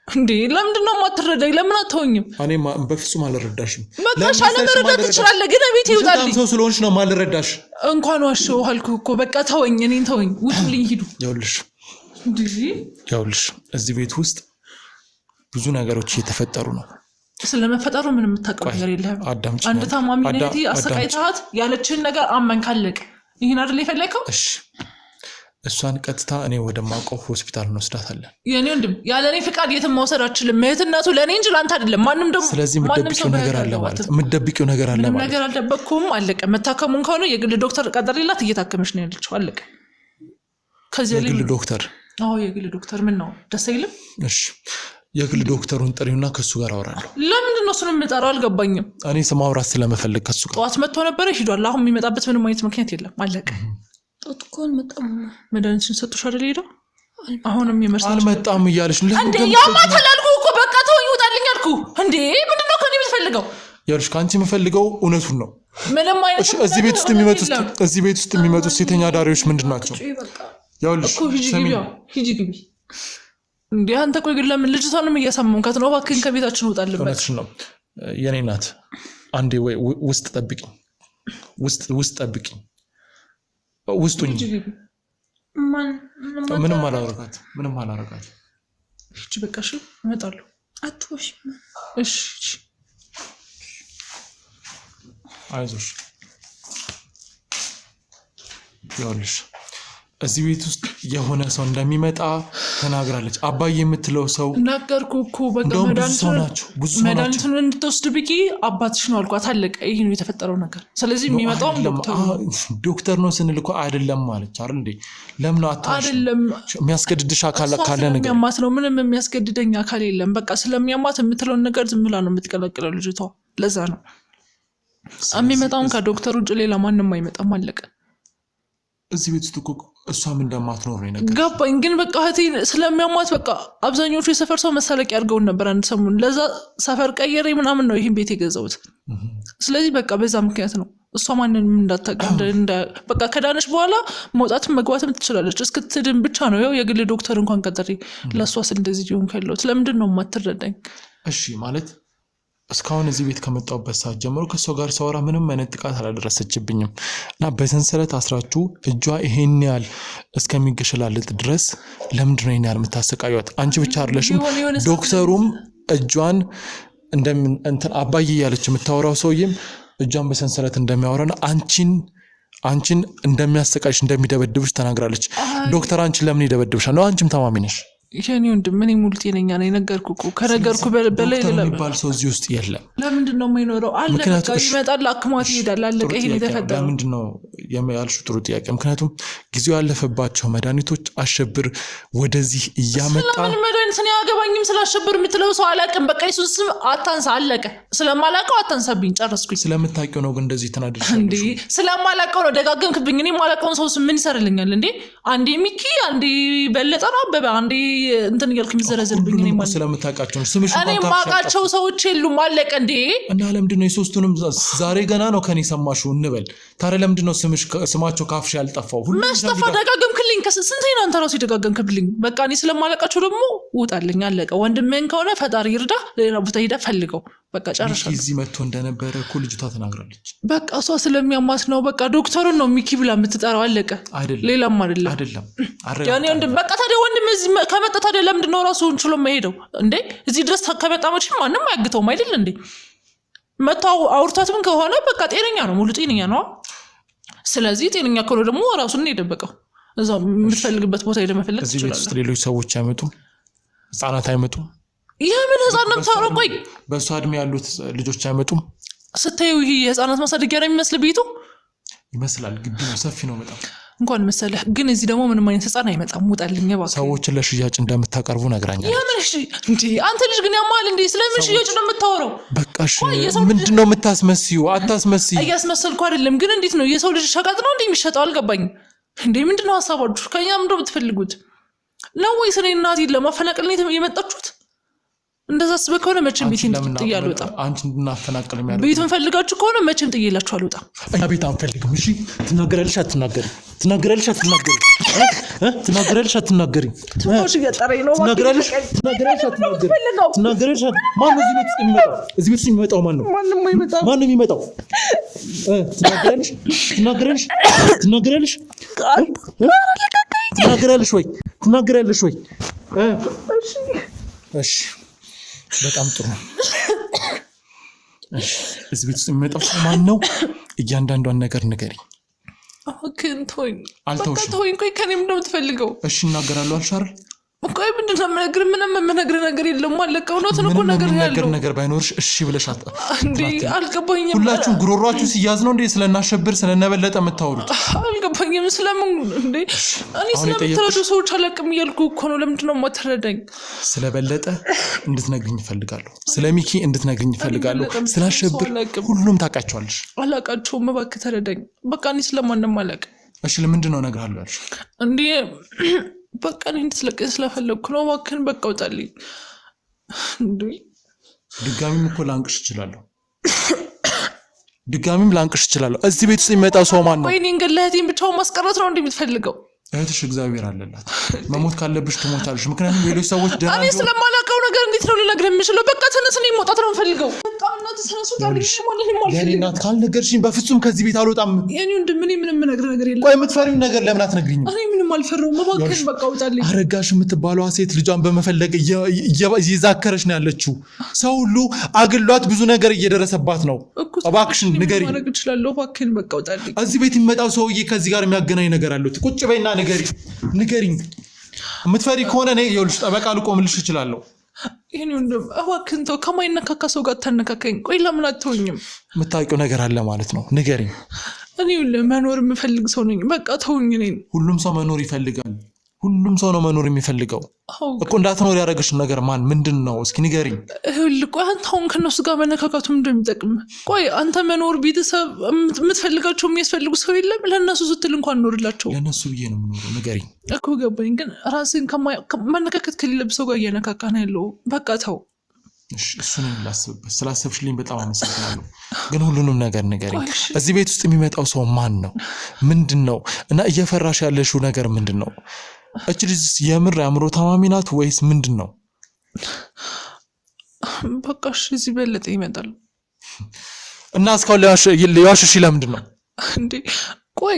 እንዴ ለምንድነው ማትረዳኝ ለምን አትሆኝም እኔ በፍጹም አልረዳሽም በቃ ሻለ መረዳት ትችላለህ ግን ቤት ይውጣልኝ ሰው ስለሆንሽ ነው ማልረዳሽ እንኳን ዋሽው አልኩ እኮ በቃ ተወኝ እኔን ተወኝ ውጡልኝ ሂዱ ይኸውልሽ እዚህ ቤት ውስጥ ብዙ ነገሮች እየተፈጠሩ ነው ስለመፈጠሩ ምንም የምታውቀው ነገር የለህም አንድ ታማሚ ነቲ አሰቃይታት ያለችን ነገር አመን ካለቅ ይሄን አይደል የፈለከው እሺ እሷን ቀጥታ እኔ ወደማውቀው ሆስፒታል እንወስዳታለን። የኔ ወንድም ያለኔ ፍቃድ የትም መውሰድ አትችልም። እህትነቱ ለኔ እንጂ ላንተ አይደለም። ማንም ደግሞ ስለዚህ የምትደብቂው ነገር አለ ማለት የምትደብቂው ነገር አለ ማለት ነገር አልደበኩም። አለቀ። መታከሙን ከሆነ የግል ዶክተር ቀጠሪላት እየታከመች ነው ያለችው። አለቀ። ከዚህ የግል ዶክተር የግል ዶክተር ምን ነው ደስ አይልም? እሺ የግል ዶክተሩን ጥሪውና ከሱ ጋር አወራለሁ። ለምንድን ነው እሱን የምጠራው? አልገባኝም። እኔ ስማውራት ስለመፈልግ ከሱ ጋር ጠዋት መጥቶ ነበር ሄዷል። አሁን የሚመጣበት ምንም አይነት ምክንያት የለም። አለቀ። ጦትኮን መጣም መድኃኒትሽን ሰጥቶሽ አይደል ሄደው? አሁንም ይመርሳል አልመጣም እያለሽ እንዴ? ያማታል አልኩህ እኮ በቃ ተወኝ ውጣልኝ አልኩህ እንዴ። ምንድነው ከኔ የምትፈልገው? ያልሽ ካንቺ የምፈልገው እውነቱን ነው። ምንም አይነት እዚህ ቤት ውስጥ የሚመጡት ሴተኛ ዳሪዎች ምንድናቸው? ያውልሽ ሂጂ ግቢ እንዴ አንተ። ቆይ ግን ለምን ልጅቷንም እያሳመምካት ነው? እባክህን ከቤታችን ውጣልኝ። እውነትሽ ነው የኔ ናት። አንዴ ወይ ውስጥ ጠብቂኝ፣ ውስጥ ጠብቂኝ፣ ውስጡኝ። ምንም አላረጋት። ሂጂ በቃ እሺ፣ እመጣለሁ። አትወሽ። እሺ አይዞሽ። ያውልሽ እዚህ ቤት ውስጥ የሆነ ሰው እንደሚመጣ ተናግራለች። አባዬ የምትለው ሰው ነገርኩህ እኮ በቃ መድኃኒቱን እንድትወስድ ብቂ አባትሽ ነው አልኳት። አለቀ። ይሄ ነው የተፈጠረው ነገር። ስለዚህ የሚመጣውም ዶክተር ነው ስንል እኮ አይደለም ማለች አይደል እንዴ? ለምን አይደለም የሚያስገድድሽ አካል ካለ ነገር የሚያማት ነው። ምንም የሚያስገድደኝ አካል የለም። በቃ ስለሚያማት የምትለውን ነገር ዝም ብላ ነው የምትቀላቅለው ልጅቷ። ለዛ ነው የሚመጣውን ከዶክተር ውጭ ሌላ ማንም አይመጣም። አለቀ። እዚህ ቤት ውስጥ እኮ እሷም እንደማትኖር ነው ነገር ገባኝ። ግን በቃ እህቴ ስለሚያሟት በቃ አብዛኞቹ የሰፈር ሰው መሳለቂያ አድርገውን ነበር አንድ ሰሞን። ለዛ ሰፈር ቀየሬ ምናምን ነው ይህን ቤት የገዛሁት። ስለዚህ በቃ በዛ ምክንያት ነው። እሷ ማንንም በቃ ከዳነች በኋላ መውጣትም መግባትም ትችላለች። እስክትድን ብቻ ነው። ያው የግል ዶክተር እንኳን ቀጠሬ ለእሷስ እንደዚህ ሊሆን ካለው ስለምንድን ነው የማትረዳኝ? እሺ ማለት እስካሁን እዚህ ቤት ከመጣሁበት ሰዓት ጀምሮ ከሰው ጋር ሳወራ ምንም አይነት ጥቃት አላደረሰችብኝም እና በሰንሰለት አስራችሁ እጇ ይሄን ያህል እስከሚገሸላልጥ ድረስ ለምንድን ነው ይሄን ያህል የምታሰቃዩት? አንቺ ብቻ አይደለሽም፣ ዶክተሩም እጇን እንትን አባዬ ያለች የምታወራው ሰውዬም እጇን በሰንሰለት እንደሚያወራና አንቺን እንደሚያሰቃይሽ እንደሚደበድብሽ ተናግራለች። ዶክተር አንቺን ለምን ይደበድብሻል? ነው አንቺም ታማሚ ነሽ? ይሄን ወንድም ምን ሙሉ ጤነኛ ነኝ ነገርኩ እኮ ከነገርኩ በላይ የሚባል ሰው እዚህ ውስጥ የለም። ለምንድን ነው የማይኖረው? አለ በቃ ይመጣል፣ አክማት ይሄዳል። አለቀ። ይሄን የተፈጠረው ለምንድን ነው ያልሽው? ጥሩ ጥያቄ። ምክንያቱም ጊዜው ያለፈባቸው መድኃኒቶች አሸብር ወደዚህ እያመጣ ስለምን መድኃኒት ነው ያገባኝም? ስላሸብር የምትለው ሰው አላውቅም። በቃ እሱን ስም አታንሳ። አለቀ። ስለማላውቀው አታንሳብኝ። ጨረስኩኝ። ስለምታውቂው ነው ግን እንደዚህ ተናደድሽ እንዴ? ስለማላውቀው ነው ደጋገምክብኝ። እኔ ማላውቀውን ሰው ምን ይሰርልኛል እንዴ? አንዴ ሚኪ፣ አንዴ በለጠ ነው አበበ፣ አንዴ እንትን እያልክ የሚዘረዝርብኝ እኔ ማለት ስለምታውቃቸው ነው። ስምሽ እኔ ማውቃቸው ሰዎች የሉም። አለቀ እንዴ? እና ለምንድን ነው የሶስቱንም ዛሬ ገና ነው ከኔ ሰማሽው እንበል። ታዲያ ለምንድን ነው ስማቸው ካፍሽ ያልጠፋው? ሁሉ መስጠፋ ደጋገምክልኝ። ስንቴ ነው አንተ ራሱ ደጋገምክልኝ? በቃ እኔ ስለማላውቃቸው ደግሞ ውጣልኝ። አለቀ። ወንድምህን ከሆነ ፈጣሪ ይርዳ፣ ሌላ ቦታ ሄዳ ፈልገው። በቃ ጨርሻለሁ። እዚህ መጥቶ እንደነበረ እኮ ልጅቷ ተናግራለች። በቃ እሷ ስለሚያማት ነው። በቃ ዶክተሩን ነው ሚኪ ብላ የምትጠራው። አለቀ። ሌላም አይደለም። ያኔ ወንድም በቃ ታዲያ ወንድም እዚህ ከመጣ ታዲያ ለምንድን ነው ራሱን ችሎ መሄደው እንዴ? እዚህ ድረስ ከመጣ መቼም ማንም አያግተውም አይደል እንዴ? መጣው አውርታትም ከሆነ በቃ ጤነኛ ነው፣ ሙሉ ጤነኛ ነው። ስለዚህ ጤነኛ ከሆነ ደግሞ ራሱን ነው የደበቀው። እዛው የምትፈልግበት ቦታ ሄደ መፈለግ ይችላል። እዚህ ቤት ውስጥ ሌሎች ሰዎች አይመጡም፣ ህፃናት አይመጡም። የምን ህፃን ነው የምታወራው? ቆይ በእሷ እድሜ ያሉት ልጆች አይመጡም? ስታዩ ይሄ የህፃናት ማሳደጊያ ነው የሚመስል ቤቱ ይመስላል። ግቢ ነው፣ ሰፊ ነው በጣም እንኳን መሰለህ። ግን እዚህ ደግሞ ምንም አይነት ህፃን አይመጣም። ውጣልኝ እባክህ። ሰዎችን ለሽያጭ እንደምታቀርቡ ነግራኛለች። የምን እንዴ? አንተ ልጅ ግን ያማል እንዴ? ስለምን ሽያጭ ነው የምታወራው? በቃሽ። ምንድነው የምታስመስዩ? አታስመስይ። እያስመሰልኩ አይደለም። ግን እንዴት ነው የሰው ልጅ ሸቀጥ ነው እንዴ የሚሸጠው? አልገባኝም እንዴ። ምንድነው ሀሳባችሁ? ከኛ ምንድነው የምትፈልጉት ነው? ወይስ እኔ እናቴን ለማፈናቀል ነው የመጣችሁት? እንደዛ አስበህ ከሆነ መቼም ቤት ጥዬ አልወጣም። አንቺ እንድናፈናቀል የሚያደርግ ቤቱን ፈልጋችሁ ከሆነ መቼም ጥዬላችሁ አልወጣም። እኛ ቤት አንፈልግም። እሺ ትናገራለሽ አትናገሪ? ትናገራለሽ አትናገሪ? ትናገራለሽ አትናገሪ? ትንሽ እየጠረኝ ነው። ትናገራለሽ አትናገሪ? ትናገራለሽ። ማን እዚህ ቤት የሚመጣው? እዚህ ቤት የሚመጣው ማን ነው? ማንም አይመጣም። ማን ነው የሚመጣው? ትናገራለሽ ትናገራለሽ ትናገራለሽ ወይ? ትናገራለሽ ወይ? እሺ በጣም ጥሩ። እሺ እዚህ ቤት ውስጥ የሚመጣው ሰው ማን ነው? እያንዳንዷን ነገር ንገሪኝ። እባክህን ተወኝ። በቃ ተወኝ። ቆይ ከኔ ምንድን ነው የምትፈልገው? እሺ እናገራለሁ አልሽ አይደል? ቆይ ምንድን ነው የምነግርህ? ምንም የምነግርህ ነገር የለም። አለቀ። እውነቱን እኮ ነገር ያለው ነገር ባይኖርሽ እሺ ብለሽ እንዴ አልገባኝም። ሁላችሁም ጉሮሯችሁ ሲያዝ ነው እንዴ ስለናሸብር ስለነበለጠ የምታወሩት? አልገባኝም። ስለምን እንዴ እኔ ስለምትረዱ ሰዎች አለቅም እያልኩ እኮ ነው። ለምንድን ነው የማትረዳኝ? ስለበለጠ እንድትነግሪኝ እፈልጋለሁ። ስለሚኪ እንድትነግሪኝ እፈልጋለሁ። ስላሸብር ሁሉም ታውቃቸዋለሽ። አላውቃቸውም። እባክህ ተረዳኝ። በቃ እኔ ስለማንም አላውቅም። እሺ ለምንድን ነው እነግርሃለሁ ያልሽ? እንዴ በቃ እኔ እንድትለቀኝ ስለፈለግኩ ነው። እባክህን በቃ ውጣልኝ። እንዴ ድጋሚም እኮ ላንቅሽ እችላለሁ። ድጋሚም ላንቅሽ እችላለሁ። እዚህ ቤት ውስጥ የሚመጣው ሰው ማን ነው? ወይ እኔን ገለህቴን ብቻውን ማስቀረት ነው እንዴ የምትፈልገው? እህትሽ እግዚአብሔር አለላት። መሞት ካለብሽ ትሞታለሽ። ምክንያቱም ሌሎች ሰዎች ደህና እኔ ስለማላውቀው ነገር እንዴት ነው ልነግርህ የምችለው? በቃ ተነስ። እኔ መውጣት ነው የምፈልገው። በቃ እናት ተነሱ። ታሪክ ማለት ነው ማለት ነው። እናት ካልነገርሽኝ በፍጹም ከዚህ ቤት አልወጣም። የኔ ወንድም እኔ ምንም ነገር የለም። ቆይ የምትፈሪው ነገር ለምን አትነግሪኝም? እኔ ምንም አልፈራውም። እባክህን በቃ ውጣልኝ። አረጋሽ የምትባለዋ ሴት ልጇን በመፈለግ እየዛከረች ነው ያለችው። ሰው ሁሉ አግሏት ብዙ ነገር እየደረሰባት ነው። እባክሽን ንገሪኝ። ማድረግ እችላለሁ። እባክህን በቃ ውጣልኝ። እዚህ ቤት የሚመጣው ሰውዬ ከዚህ ጋር የሚያገናኝ ነገር አለው። ቁጭ በይና ንገሪኝ። የምትፈሪ ከሆነ እኔ ይኸውልሽ ጠበቃ ልቆምልሽ እችላለሁ። ይሄን ወንድም እባክህን ተው። ከማይነካካ ሰው ጋር ታነካከኝ። ቆይ ለምን አትተውኝም? የምታውቂው ነገር አለ ማለት ነው። ንገሪኝ። እኔ መኖር የምፈልግ ሰው ነኝ። በቃ ተውኝ። እኔን ሁሉም ሰው መኖር ይፈልጋል። ሁሉም ሰው ነው መኖር የሚፈልገው እኮ። እንዳትኖር ያደረገሽ ነገር ምንድን ነው? እስኪ ንገሪኝ። ቆይ አንተ አሁን ከነሱ ጋር መነካካቱ እንደሚጠቅም? ቆይ አንተ መኖር ቤተሰብ የምትፈልጋቸው የሚያስፈልጉ ሰው የለም? ለእነሱ ስትል እንኳን ኖርላቸው። ለእነሱ ብዬ ነው የምኖረው። ንገሪኝ እኮ ገባኝ። ግን ራስን መነካከት ከሌለብ ሰው ጋር እያነካካ ነው ያለው። በቃ ተው። እሱን ላስብበት። ስላሰብሽልኝ በጣም አመሰግናለሁ። ግን ሁሉንም ነገር ንገሪኝ። እዚህ ቤት ውስጥ የሚመጣው ሰው ማን ነው? ምንድን ነው? እና እየፈራሽ ያለሽው ነገር ምንድን ነው? እች ልጅ የምር አእምሮ ታማሚ ናት ወይስ ምንድን ነው? በቃ እዚህ በለጠ ይመጣል እና እስካሁን ሊዋሽሽ ለምንድን ነው እንዴ? ቆይ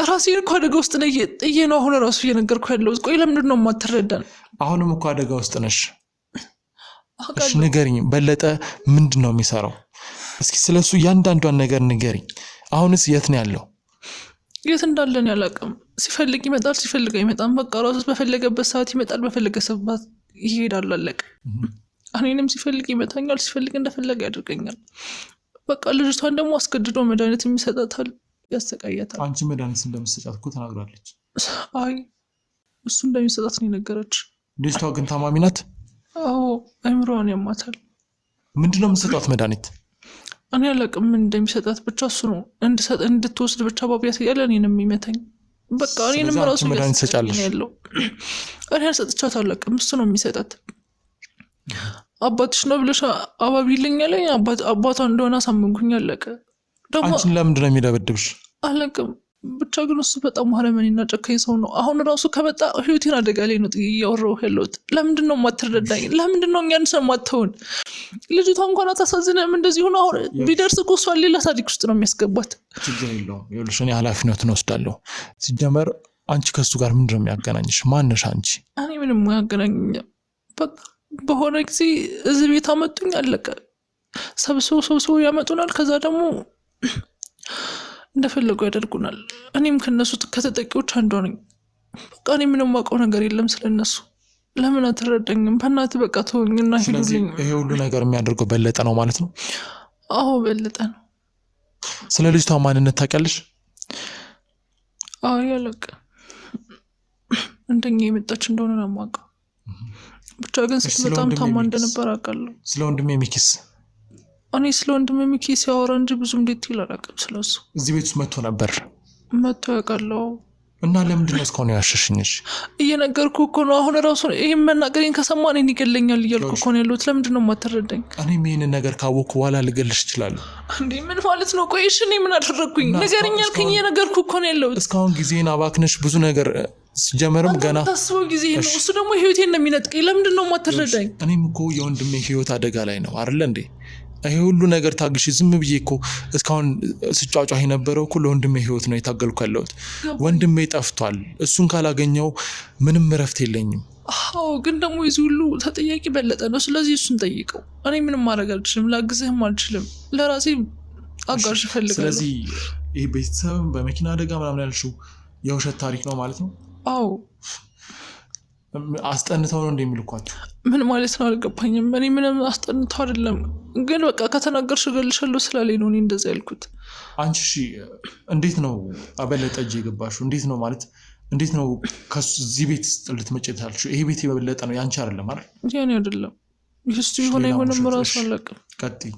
ራሴን እኮ አደጋ ውስጥ ጥዬ ነው አሁን ራሱ እየነገርኩ ያለሁት። ቆይ ለምንድን ነው የማትረዳን? አሁንም እኮ አደጋ ውስጥ ነሽ። እሺ ንገሪኝ። በለጠ ምንድን ነው የሚሰራው? እስኪ ስለሱ እያንዳንዷን ነገር ንገሪኝ። አሁንስ የት ነው ያለው? የት እንዳለን ያላቅም። ሲፈልግ ይመጣል፣ ሲፈልግ አይመጣም። በቃ ራሱ በፈለገበት ሰዓት ይመጣል፣ በፈለገበት ይሄዳል። አለቀ። እኔንም ሲፈልግ ይመታኛል፣ ሲፈልግ እንደፈለገ ያደርገኛል። በቃ ልጅቷን ደግሞ አስገድዶ መድኃኒት የሚሰጣታል፣ ያሰቃያታል። አንቺ መድኃኒት እንደምትሰጣት እኮ ተናግራለች። አይ እሱ እንደሚሰጣት ነው የነገረች። ልጅቷ ግን ታማሚ ናት? አዎ አእምሮዋን ያማታል። ምንድን ነው የምትሰጣት መድኃኒት? እኔ አላቅም ምን እንደሚሰጣት። ብቻ እሱ ነው እንድትወስድ ብቻ ባቢያት ያለ እኔንም የሚመታኝ። በቃ እኔንም ራሱ መድኃኒት ሰጫለሽ ያለው እኔ አልሰጥቻት አላቅም። እሱ ነው የሚሰጣት። አባትሽ ነው ብለሽ አባቢ ይለኛለኝ። አባቷ እንደሆነ አሳመንኩኝ። አለቀ። ደግሞ አንቺን ለምንድን ነው የሚደበድብሽ? አላቅም። ብቻ ግን እሱ በጣም ሀረመኔና ጨካኝ ሰው ነው። አሁን ራሱ ከመጣ ህይወቴን አደጋ ላይ ነው እያወራሁ ያለሁት። ለምንድን ነው የማትረዳኝ? ለምንድን ነው እኛን ሰማተውን? ልጅቷ እንኳን አታሳዝንም? እንደዚህ ሆነ አሁን ቢደርስ እኮ እሷን ሌላ ታሪክ ውስጥ ነው የሚያስገባት። ችግር የለውም። ይኸውልሽ እኔ ኃላፊነቱን ወስዳለሁ። ሲጀመር አንቺ ከሱ ጋር ምንድን ነው የሚያገናኝሽ? ማንሽ አንቺ? እኔ ምንም ያገናኘኝም። በቃ በሆነ ጊዜ እዚህ ቤት አመጡኝ። አለቀ። ሰብስቦ ያመጡናል። ከዛ ደግሞ እንደፈለጉ ያደርጉናል። እኔም ከነሱ ከተጠቂዎች አንዷ ነኝ። በቃ እኔ ምንም ማውቀው ነገር የለም ስለነሱ። ለምን አትረዳኝም? በእናትህ በቃ ተወኝና ሂዱልኝ። ስለዚህ ይሄ ሁሉ ነገር የሚያደርገው በለጠ ነው ማለት ነው? አዎ በለጠ ነው። ስለ ልጅቷ ማንነት ታውቂያለሽ? አዎ ያለቀ እንደኛ የመጣች እንደሆነ ነው የማውቀው። ብቻ ግን በጣም ታማ እንደነበር አውቃለሁ። ስለ ወንድሜ ሚኪስ? እኔ ስለ ወንድሜ ሚኪ ሲያወራ እንጂ ብዙ እንዴት ይላላቅም ስለሱ። እዚህ ቤት ውስጥ መጥቶ ነበር? መጥቶ ያውቃለሁ። እና ለምንድን ነው እስካሁን ያሸሽኝሽ? እየነገርኩ እኮ ነው። አሁን ራሱ ይህን መናገሬን ከሰማ እኔን ይገለኛል እያልኩ እኮ ነው ያለሁት። ለምንድን ነው የማትረዳኝ? እኔም ይህንን ነገር ካወቅኩ በኋላ ልገልሽ እችላለሁ። እንዴ ምን ማለት ነው? ቆይ እሺ እኔ ምን አደረግኩኝ? ንገረኝ አልከኝ። እየነገርኩ እኮ ነው ያለሁት። እስካሁን ጊዜን አባክነሽ ብዙ ነገር ሲጀመርም ገና ታስበው ጊዜ ነው። እሱ ደግሞ ህይወቴን ነው የሚነጥቀኝ። ለምንድን ነው የማትረዳኝ? እኔም እኮ የወንድሜ ህይወት አደጋ ላይ ነው አይደለ እንዴ? ይሄ ሁሉ ነገር ታግሽ ዝም ብዬ እኮ እስካሁን ስጫጫህ የነበረው እኮ ለወንድሜ ህይወት ነው የታገልኩ ያለሁት። ወንድሜ ጠፍቷል። እሱን ካላገኘው ምንም እረፍት የለኝም። አዎ ግን ደግሞ የዚህ ሁሉ ተጠያቂ በለጠ ነው። ስለዚህ እሱን ጠይቀው። እኔ ምንም ማድረግ አልችልም፣ ላግዝህም አልችልም። ለራሴ አጋዥ እፈልጋለሁ። ስለዚህ ይሄ ቤተሰብ በመኪና አደጋ ምናምን ያልሽው የውሸት ታሪክ ነው ማለት ነው? አዎ። አስጠንተው ነው እንደሚልኳቸው? ምን ማለት ነው አልገባኝም። እኔ ምንም አስጠንተው አይደለም፣ ግን በቃ ከተናገርሽ እገልሻለሁ ስላለኝ ነው እኔ እንደዛ ያልኩት። አንቺ እሺ እንዴት ነው አበለጠ እጅ የገባሽው? እንዴት ነው ማለት እንዴት ነው ከዚህ ቤት ልትመጪ የቻልሽው? ይሄ ቤት የበለጠ ነው ያንቺ አይደለም አይደል? ያኔ አይደለም ይስቱ የሆነ የሆነም ራሱ አላውቅም። ቀጥይ።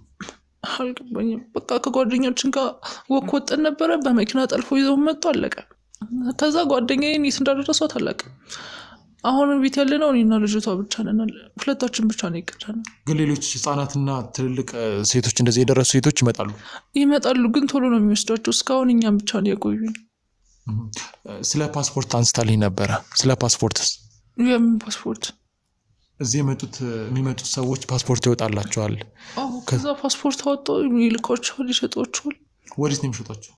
አልገባኝም። በቃ ከጓደኛችን ጋር ወጥተን ነበረ፣ በመኪና ጠልፎ ይዘው መጡ፣ አለቀ። ከዛ ጓደኛዬን የት እንዳደረሷት አላውቅም። አሁን ቤት ያለ ነው እኔና ልጅቷ ብቻ ነን፣ ሁለታችን ብቻ ነው የቀረነው። ግን ሌሎች ህጻናትና ትልልቅ ሴቶች እንደዚህ የደረሱ ሴቶች ይመጣሉ፣ ግን ቶሎ ነው የሚወስዷቸው። እስካሁን እኛም ብቻ ነው የቆዩኝ። ስለ ፓስፖርት አንስታልኝ ነበረ። ስለ ፓስፖርትስ? የምን ፓስፖርት? እዚህ የሚመጡት ሰዎች ፓስፖርት ይወጣላቸዋል። ከዛ ፓስፖርት አወጣው ይልኳቸዋል፣ ይሸጧቸዋል። ወዴት ነው የሚሸጧቸው?